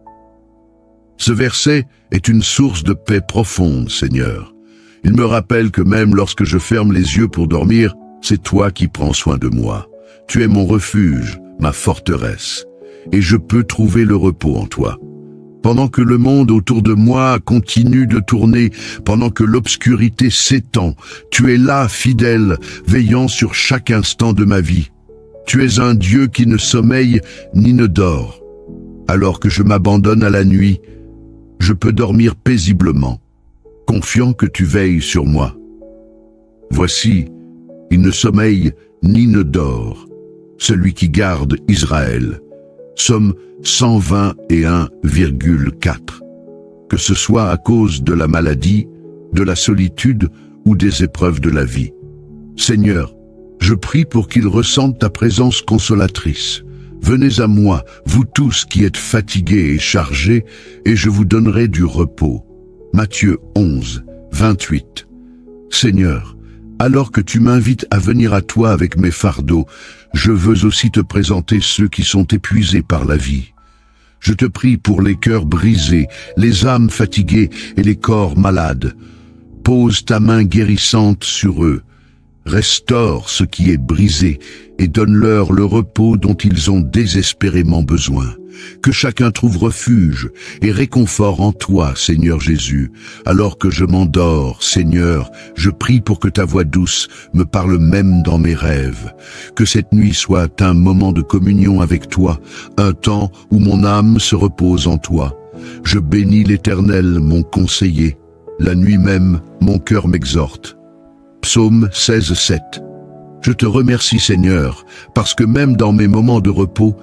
Ce verset est une source de paix profonde, Seigneur. Il me rappelle que même lorsque je ferme les yeux pour dormir, c'est toi qui prends soin de moi. Tu es mon refuge, ma forteresse, et je peux trouver le repos en toi. Pendant que le monde autour de moi continue de tourner, pendant que l'obscurité s'étend, tu es là, fidèle, veillant sur chaque instant de ma vie. Tu es un Dieu qui ne sommeille ni ne dort. Alors que je m'abandonne à la nuit, je peux dormir paisiblement, confiant que tu veilles sur moi. Voici, il ne sommeille ni ne dort, celui qui garde Israël. Somme 121,4. Que ce soit à cause de la maladie, de la solitude ou des épreuves de la vie. Seigneur, je prie pour qu'ils ressentent ta présence consolatrice. Venez à moi, vous tous qui êtes fatigués et chargés, et je vous donnerai du repos. Matthieu 11, 28. Seigneur, alors que tu m'invites à venir à toi avec mes fardeaux, je veux aussi te présenter ceux qui sont épuisés par la vie. Je te prie pour les cœurs brisés, les âmes fatiguées et les corps malades. Pose ta main guérissante sur eux. Restaure ce qui est brisé et donne-leur le repos dont ils ont désespérément besoin. Que chacun trouve refuge et réconfort en toi, Seigneur Jésus. Alors que je m'endors, Seigneur, je prie pour que ta voix douce me parle même dans mes rêves. Que cette nuit soit un moment de communion avec toi, un temps où mon âme se repose en toi. Je bénis l'Éternel, mon conseiller. La nuit même, mon cœur m'exhorte. Psaume 16, 7. Je te remercie, Seigneur, parce que même dans mes moments de repos,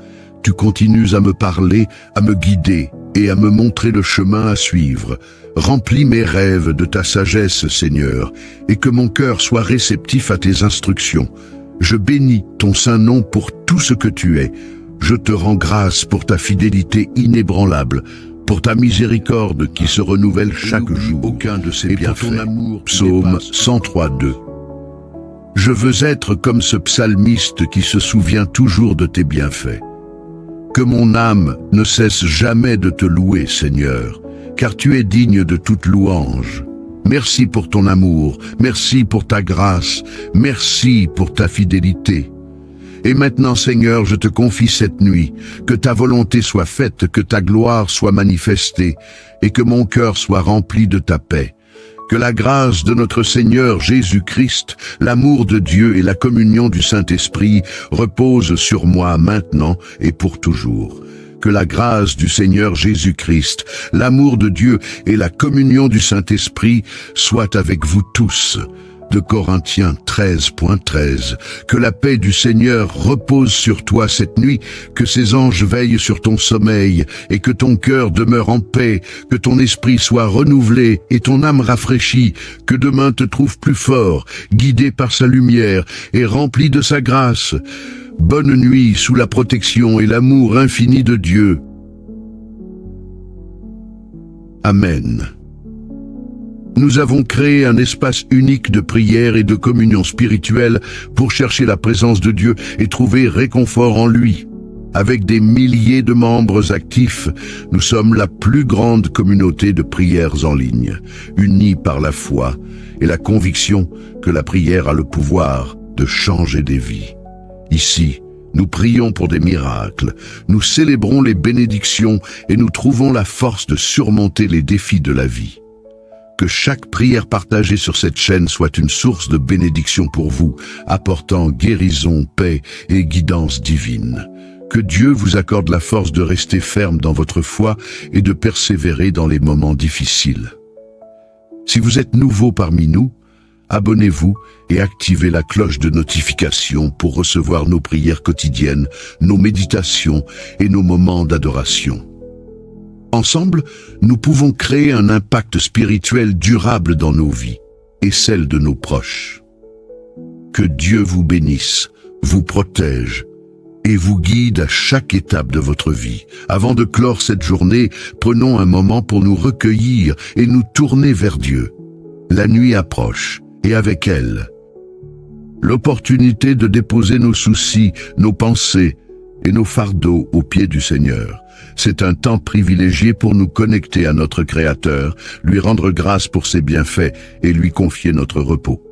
tu continues à me parler, à me guider et à me montrer le chemin à suivre. Remplis mes rêves de ta sagesse, Seigneur, et que mon cœur soit réceptif à tes instructions. Je bénis ton saint nom pour tout ce que tu es. Je te rends grâce pour ta fidélité inébranlable, pour ta miséricorde qui se renouvelle chaque jour, aucun de ses bienfaits. Psaume 103:2. Je veux être comme ce psalmiste qui se souvient toujours de tes bienfaits. Que mon âme ne cesse jamais de te louer, Seigneur, car tu es digne de toute louange. Merci pour ton amour, merci pour ta grâce, merci pour ta fidélité. Et maintenant, Seigneur, je te confie cette nuit, que ta volonté soit faite, que ta gloire soit manifestée, et que mon cœur soit rempli de ta paix. Que la grâce de notre Seigneur Jésus-Christ, l'amour de Dieu et la communion du Saint-Esprit reposent sur moi maintenant et pour toujours. Que la grâce du Seigneur Jésus-Christ, l'amour de Dieu et la communion du Saint-Esprit soient avec vous tous. De Corinthiens 13.13. Que la paix du Seigneur repose sur toi cette nuit, que ses anges veillent sur ton sommeil, et que ton cœur demeure en paix, que ton esprit soit renouvelé et ton âme rafraîchie, que demain te trouve plus fort, guidé par sa lumière et rempli de sa grâce. Bonne nuit sous la protection et l'amour infini de Dieu. Amen. Nous avons créé un espace unique de prière et de communion spirituelle pour chercher la présence de Dieu et trouver réconfort en lui. Avec des milliers de membres actifs, nous sommes la plus grande communauté de prières en ligne, unis par la foi et la conviction que la prière a le pouvoir de changer des vies. Ici, nous prions pour des miracles, nous célébrons les bénédictions et nous trouvons la force de surmonter les défis de la vie. Que chaque prière partagée sur cette chaîne soit une source de bénédiction pour vous, apportant guérison, paix et guidance divine. Que Dieu vous accorde la force de rester ferme dans votre foi et de persévérer dans les moments difficiles. Si vous êtes nouveau parmi nous, abonnez-vous et activez la cloche de notification pour recevoir nos prières quotidiennes, nos méditations et nos moments d'adoration. Ensemble, nous pouvons créer un impact spirituel durable dans nos vies et celle de nos proches. Que Dieu vous bénisse, vous protège et vous guide à chaque étape de votre vie. Avant de clore cette journée, prenons un moment pour nous recueillir et nous tourner vers Dieu. La nuit approche et avec elle, l'opportunité de déposer nos soucis, nos pensées et nos fardeaux aux pieds du Seigneur. C'est un temps privilégié pour nous connecter à notre Créateur, lui rendre grâce pour ses bienfaits et lui confier notre repos.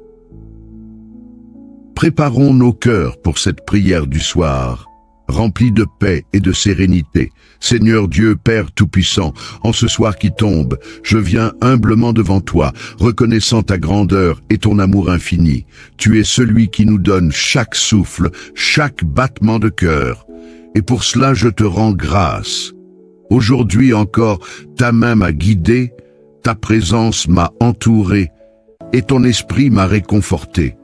Préparons nos cœurs pour cette prière du soir, remplie de paix et de sérénité. Seigneur Dieu, Père Tout-Puissant, en ce soir qui tombe, je viens humblement devant toi, reconnaissant ta grandeur et ton amour infini. Tu es celui qui nous donne chaque souffle, chaque battement de cœur. Et pour cela, je te rends grâce. Aujourd'hui encore, ta main m'a guidé, ta présence m'a entouré, et ton esprit m'a réconforté.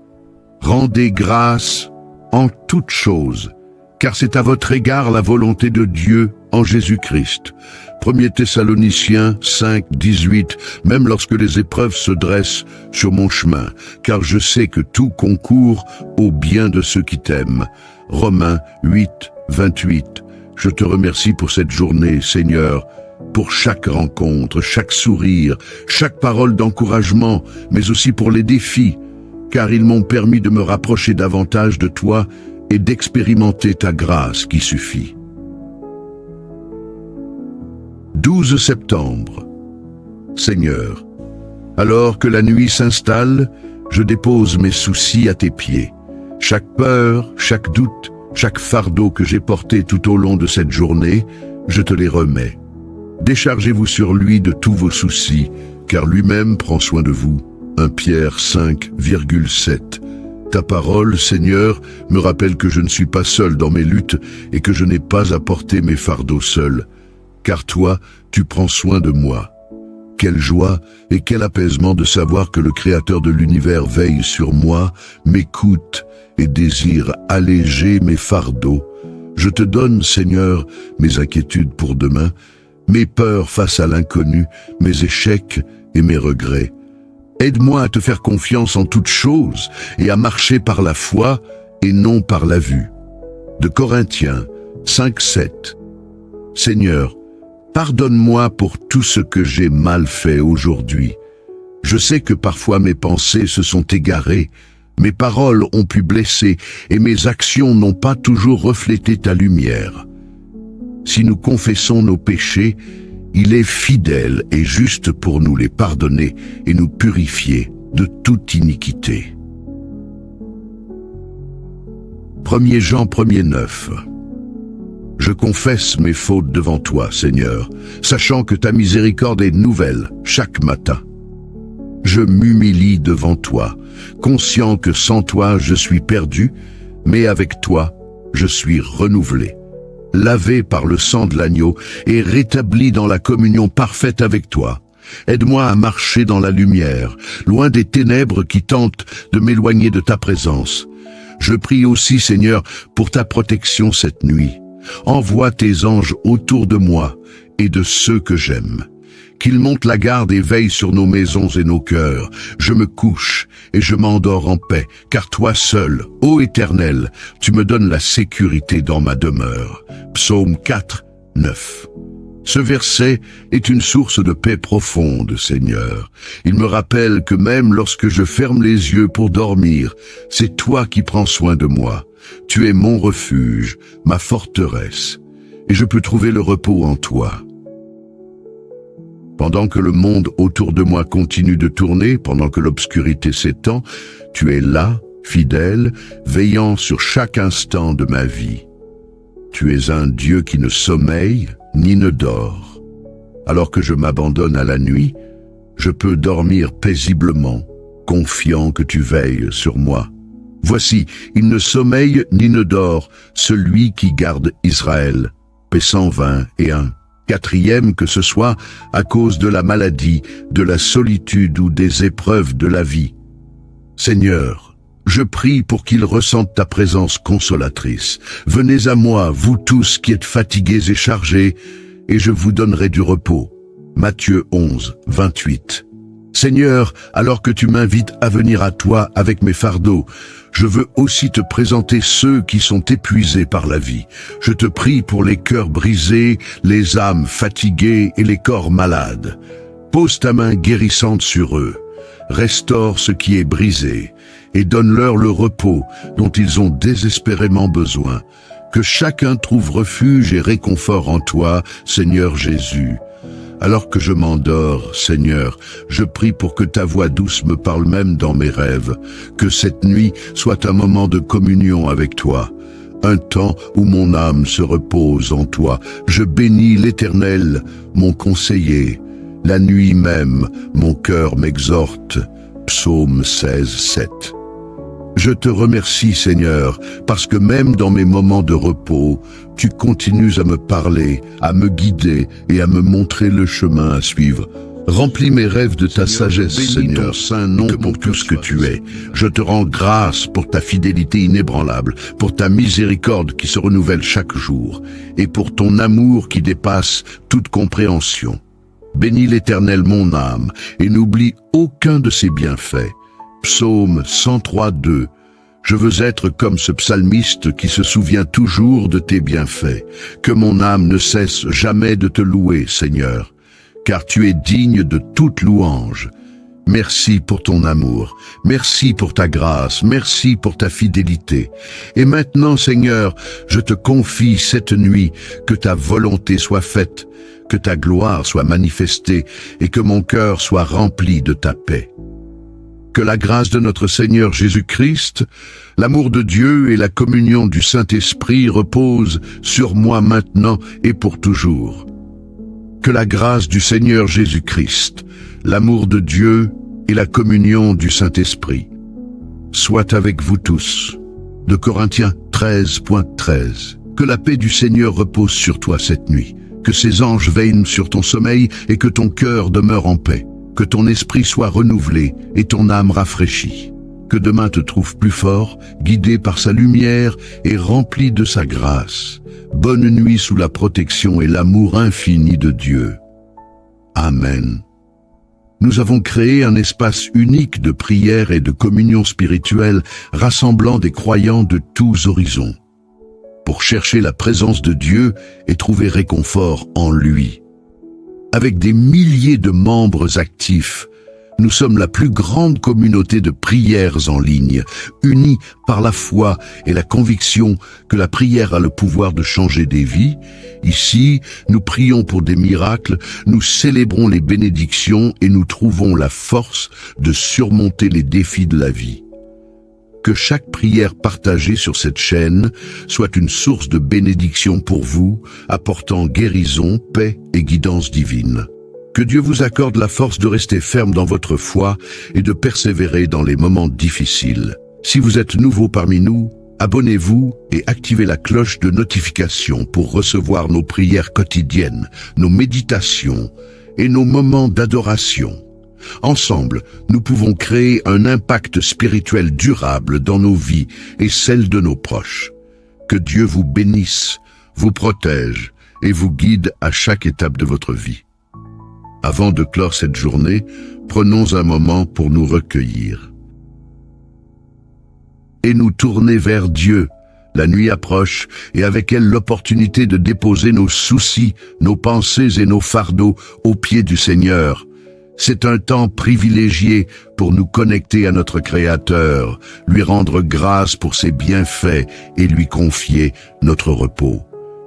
Rendez grâce en toutes choses, car c'est à votre égard la volonté de Dieu en Jésus-Christ. 1 Thessaloniciens 5:18, même lorsque les épreuves se dressent sur mon chemin, car je sais que tout concourt au bien de ceux qui t'aiment. Romains 8:28. Je te remercie pour cette journée, Seigneur, pour chaque rencontre, chaque sourire, chaque parole d'encouragement, mais aussi pour les défis, car ils m'ont permis de me rapprocher davantage de toi et d'expérimenter ta grâce qui suffit. 12 septembre. Seigneur, alors que la nuit s'installe, je dépose mes soucis à tes pieds. Chaque peur, chaque doute, chaque fardeau que j'ai porté tout au long de cette journée, je te les remets. Déchargez-vous sur lui de tous vos soucis, car lui-même prend soin de vous. 1 Pierre 5,7. Ta parole, Seigneur, me rappelle que je ne suis pas seul dans mes luttes et que je n'ai pas à porter mes fardeaux seul, car toi, tu prends soin de moi. Quelle joie et quel apaisement de savoir que le Créateur de l'univers veille sur moi, m'écoute et désire alléger mes fardeaux. Je te donne, Seigneur, mes inquiétudes pour demain, mes peurs face à l'inconnu, mes échecs et mes regrets. Aide-moi à te faire confiance en toutes choses et à marcher par la foi et non par la vue. De Corinthiens 5:7. Seigneur, Pardonne-moi pour tout ce que j'ai mal fait aujourd'hui. Je sais que parfois mes pensées se sont égarées, mes paroles ont pu blesser et mes actions n'ont pas toujours reflété ta lumière. Si nous confessons nos péchés, il est fidèle et juste pour nous les pardonner et nous purifier de toute iniquité. 1 Jean 1:9. Je confesse mes fautes devant toi, Seigneur, sachant que ta miséricorde est nouvelle chaque matin. Je m'humilie devant toi, conscient que sans toi je suis perdu, mais avec toi je suis renouvelé, lavé par le sang de l'agneau et rétabli dans la communion parfaite avec toi. Aide-moi à marcher dans la lumière, loin des ténèbres qui tentent de m'éloigner de ta présence. Je prie aussi, Seigneur, pour ta protection cette nuit. Envoie tes anges autour de moi et de ceux que j'aime. Qu'ils montent la garde et veillent sur nos maisons et nos cœurs. Je me couche et je m'endors en paix, car toi seul, ô Éternel, tu me donnes la sécurité dans ma demeure. Psaume 4, 9. Ce verset est une source de paix profonde, Seigneur. Il me rappelle que même lorsque je ferme les yeux pour dormir, c'est toi qui prends soin de moi. Tu es mon refuge, ma forteresse, et je peux trouver le repos en toi. Pendant que le monde autour de moi continue de tourner, pendant que l'obscurité s'étend, tu es là, fidèle, veillant sur chaque instant de ma vie. Tu es un Dieu qui ne sommeille ni ne dort. Alors que je m'abandonne à la nuit, je peux dormir paisiblement, confiant que tu veilles sur moi. Voici, il ne sommeille ni ne dort, celui qui garde Israël. P 121. Quatrième, que ce soit à cause de la maladie, de la solitude ou des épreuves de la vie. Seigneur, je prie pour qu'ils ressentent ta présence consolatrice. Venez à moi, vous tous qui êtes fatigués et chargés, et je vous donnerai du repos. Matthieu 11, 28. Seigneur, alors que tu m'invites à venir à toi avec mes fardeaux, je veux aussi te présenter ceux qui sont épuisés par la vie. Je te prie pour les cœurs brisés, les âmes fatiguées et les corps malades. Pose ta main guérissante sur eux. Restaure ce qui est brisé et donne-leur le repos dont ils ont désespérément besoin. Que chacun trouve refuge et réconfort en toi, Seigneur Jésus. Alors que je m'endors, Seigneur, je prie pour que ta voix douce me parle même dans mes rêves, que cette nuit soit un moment de communion avec toi, un temps où mon âme se repose en toi. Je bénis l'Éternel, mon conseiller. La nuit même, mon cœur m'exhorte. Psaume 16, 7. Je te remercie, Seigneur, parce que même dans mes moments de repos, tu continues à me parler, à me guider et à me montrer le chemin à suivre. Remplis mes rêves de ta sagesse, Seigneur, ton saint nom pour tout ce que tu es. Je te rends grâce pour ta fidélité inébranlable, pour ta miséricorde qui se renouvelle chaque jour, et pour ton amour qui dépasse toute compréhension. Bénis l'Éternel mon âme, et n'oublie aucun de ses bienfaits. Psaume 103, 2. Je veux être comme ce psalmiste qui se souvient toujours de tes bienfaits. Que mon âme ne cesse jamais de te louer, Seigneur, car tu es digne de toute louange. Merci pour ton amour, merci pour ta grâce, merci pour ta fidélité. Et maintenant, Seigneur, je te confie cette nuit, que ta volonté soit faite, que ta gloire soit manifestée et que mon cœur soit rempli de ta paix. Que la grâce de notre Seigneur Jésus-Christ, l'amour de Dieu et la communion du Saint-Esprit reposent sur moi maintenant et pour toujours. Que la grâce du Seigneur Jésus-Christ, l'amour de Dieu et la communion du Saint-Esprit soient avec vous tous. De Corinthiens 13.13. Que la paix du Seigneur repose sur toi cette nuit. Que ses anges veillent sur ton sommeil et que ton cœur demeure en paix. Que ton esprit soit renouvelé et ton âme rafraîchie. Que demain te trouve plus fort, guidé par sa lumière et rempli de sa grâce. Bonne nuit sous la protection et l'amour infini de Dieu. Amen. Nous avons créé un espace unique de prière et de communion spirituelle rassemblant des croyants de tous horizons, pour chercher la présence de Dieu et trouver réconfort en lui. avec des milliers de membres actifs. Nous sommes la plus grande communauté de prières en ligne, unis par la foi et la conviction que la prière a le pouvoir de changer des vies. Ici, nous prions pour des miracles, nous célébrons les bénédictions et nous trouvons la force de surmonter les défis de la vie. Que chaque prière partagée sur cette chaîne soit une source de bénédiction pour vous, apportant guérison, paix et guidance divine. Que Dieu vous accorde la force de rester ferme dans votre foi et de persévérer dans les moments difficiles. Si vous êtes nouveau parmi nous, abonnez-vous et activez la cloche de notification pour recevoir nos prières quotidiennes, nos méditations et nos moments d'adoration. Ensemble, nous pouvons créer un impact spirituel durable dans nos vies et celles de nos proches. Que Dieu vous bénisse, vous protège et vous guide à chaque étape de votre vie. Avant de clore cette journée, prenons un moment pour nous recueillir et nous tourner vers Dieu. La nuit approche et avec elle l'opportunité de déposer nos soucis, nos pensées et nos fardeaux aux pieds du Seigneur. C'est un temps privilégié pour nous connecter à notre Créateur, lui rendre grâce pour ses bienfaits et lui confier notre repos.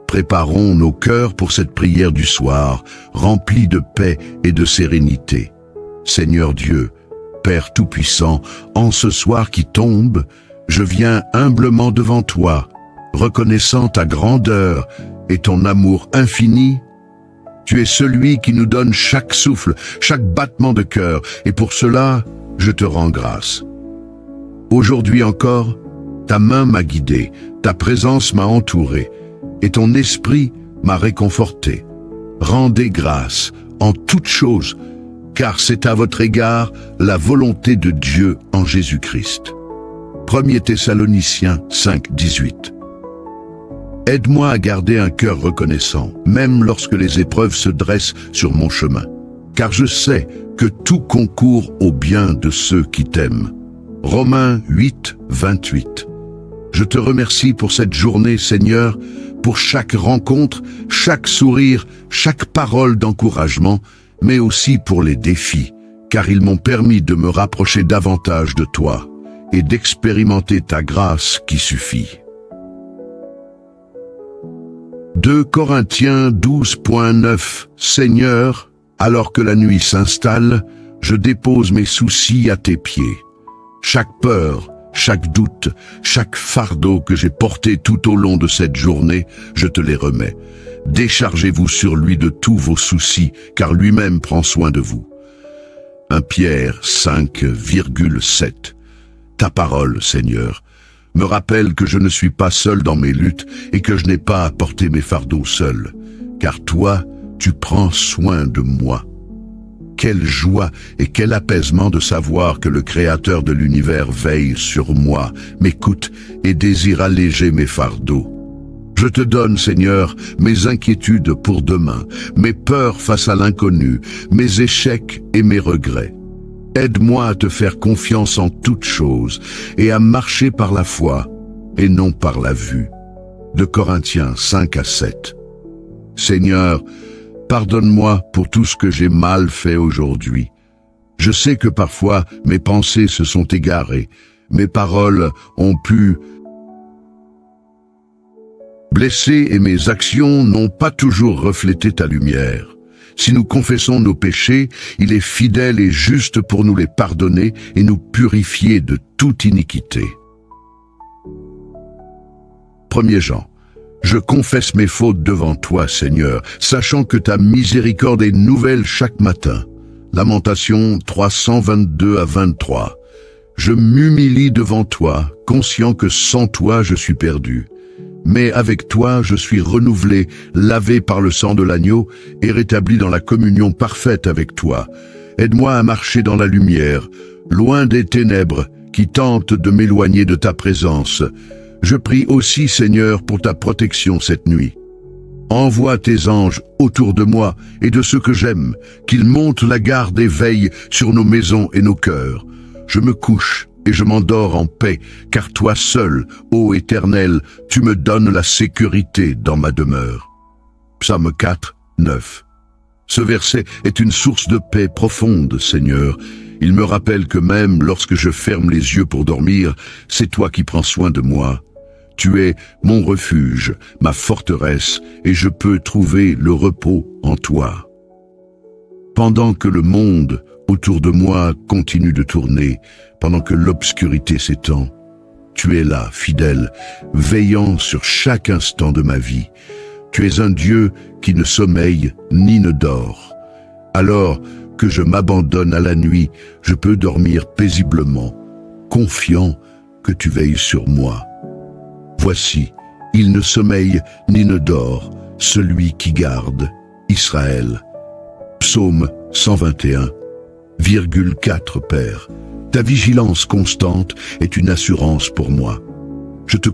Préparons nos cœurs pour cette prière du soir, remplie de paix et de sérénité. Seigneur Dieu, Père Tout-Puissant, en ce soir qui tombe, je viens humblement devant toi, reconnaissant ta grandeur et ton amour infini. Tu es celui qui nous donne chaque souffle, chaque battement de cœur, et pour cela, je te rends grâce. Aujourd'hui encore, ta main m'a guidé, ta présence m'a entouré, et ton esprit m'a réconforté. Rendez grâce en toutes choses, car c'est à votre égard la volonté de Dieu en Jésus-Christ. 1 Thessaloniciens 5, 18. Aide-moi à garder un cœur reconnaissant, même lorsque les épreuves se dressent sur mon chemin, car je sais que tout concourt au bien de ceux qui t'aiment. Romains 8, 28. Je te remercie pour cette journée, Seigneur, pour chaque rencontre, chaque sourire, chaque parole d'encouragement, mais aussi pour les défis, car ils m'ont permis de me rapprocher davantage de toi et d'expérimenter ta grâce qui suffit. 2 Corinthiens 12.9 Seigneur, alors que la nuit s'installe, je dépose mes soucis à tes pieds. Chaque peur, chaque doute, chaque fardeau que j'ai porté tout au long de cette journée, je te les remets. Déchargez-vous sur lui de tous vos soucis, car lui-même prend soin de vous. 1 Pierre 5,7 Ta parole, Seigneur, me rappelle que je ne suis pas seul dans mes luttes et que je n'ai pas à porter mes fardeaux seul, car toi, tu prends soin de moi. Quelle joie et quel apaisement de savoir que le Créateur de l'univers veille sur moi, m'écoute et désire alléger mes fardeaux. Je te donne, Seigneur, mes inquiétudes pour demain, mes peurs face à l'inconnu, mes échecs et mes regrets. Aide-moi à te faire confiance en toutes choses et à marcher par la foi et non par la vue. 2 Corinthiens 5-7. Seigneur, pardonne-moi pour tout ce que j'ai mal fait aujourd'hui. Je sais que parfois mes pensées se sont égarées, mes paroles ont pu blesser et mes actions n'ont pas toujours reflété ta lumière. Si nous confessons nos péchés, il est fidèle et juste pour nous les pardonner et nous purifier de toute iniquité. 1 Jean. Je confesse mes fautes devant toi, Seigneur, sachant que ta miséricorde est nouvelle chaque matin. Lamentation 322-23. Je m'humilie devant toi, conscient que sans toi je suis perdu. Mais avec toi, je suis renouvelé, lavé par le sang de l'agneau et rétabli dans la communion parfaite avec toi. Aide-moi à marcher dans la lumière, loin des ténèbres qui tentent de m'éloigner de ta présence. Je prie aussi, Seigneur, pour ta protection cette nuit. Envoie tes anges autour de moi et de ceux que j'aime, qu'ils montent la garde et veillent sur nos maisons et nos cœurs. Je me couche et je m'endors en paix, car toi seul, ô Éternel, tu me donnes la sécurité dans ma demeure. Psaume 4, 9. Ce verset est une source de paix profonde, Seigneur. Il me rappelle que même lorsque je ferme les yeux pour dormir, c'est toi qui prends soin de moi. Tu es mon refuge, ma forteresse, et je peux trouver le repos en toi. Pendant que le monde autour de moi continue de tourner, pendant que l'obscurité s'étend, tu es là, fidèle, veillant sur chaque instant de ma vie. Tu es un Dieu qui ne sommeille ni ne dort. Alors que je m'abandonne à la nuit, je peux dormir paisiblement, confiant que tu veilles sur moi. Voici, il ne sommeille ni ne dort, celui qui garde Israël. Psaume 121, 4 Père. Ta vigilance constante est une assurance pour moi. Je te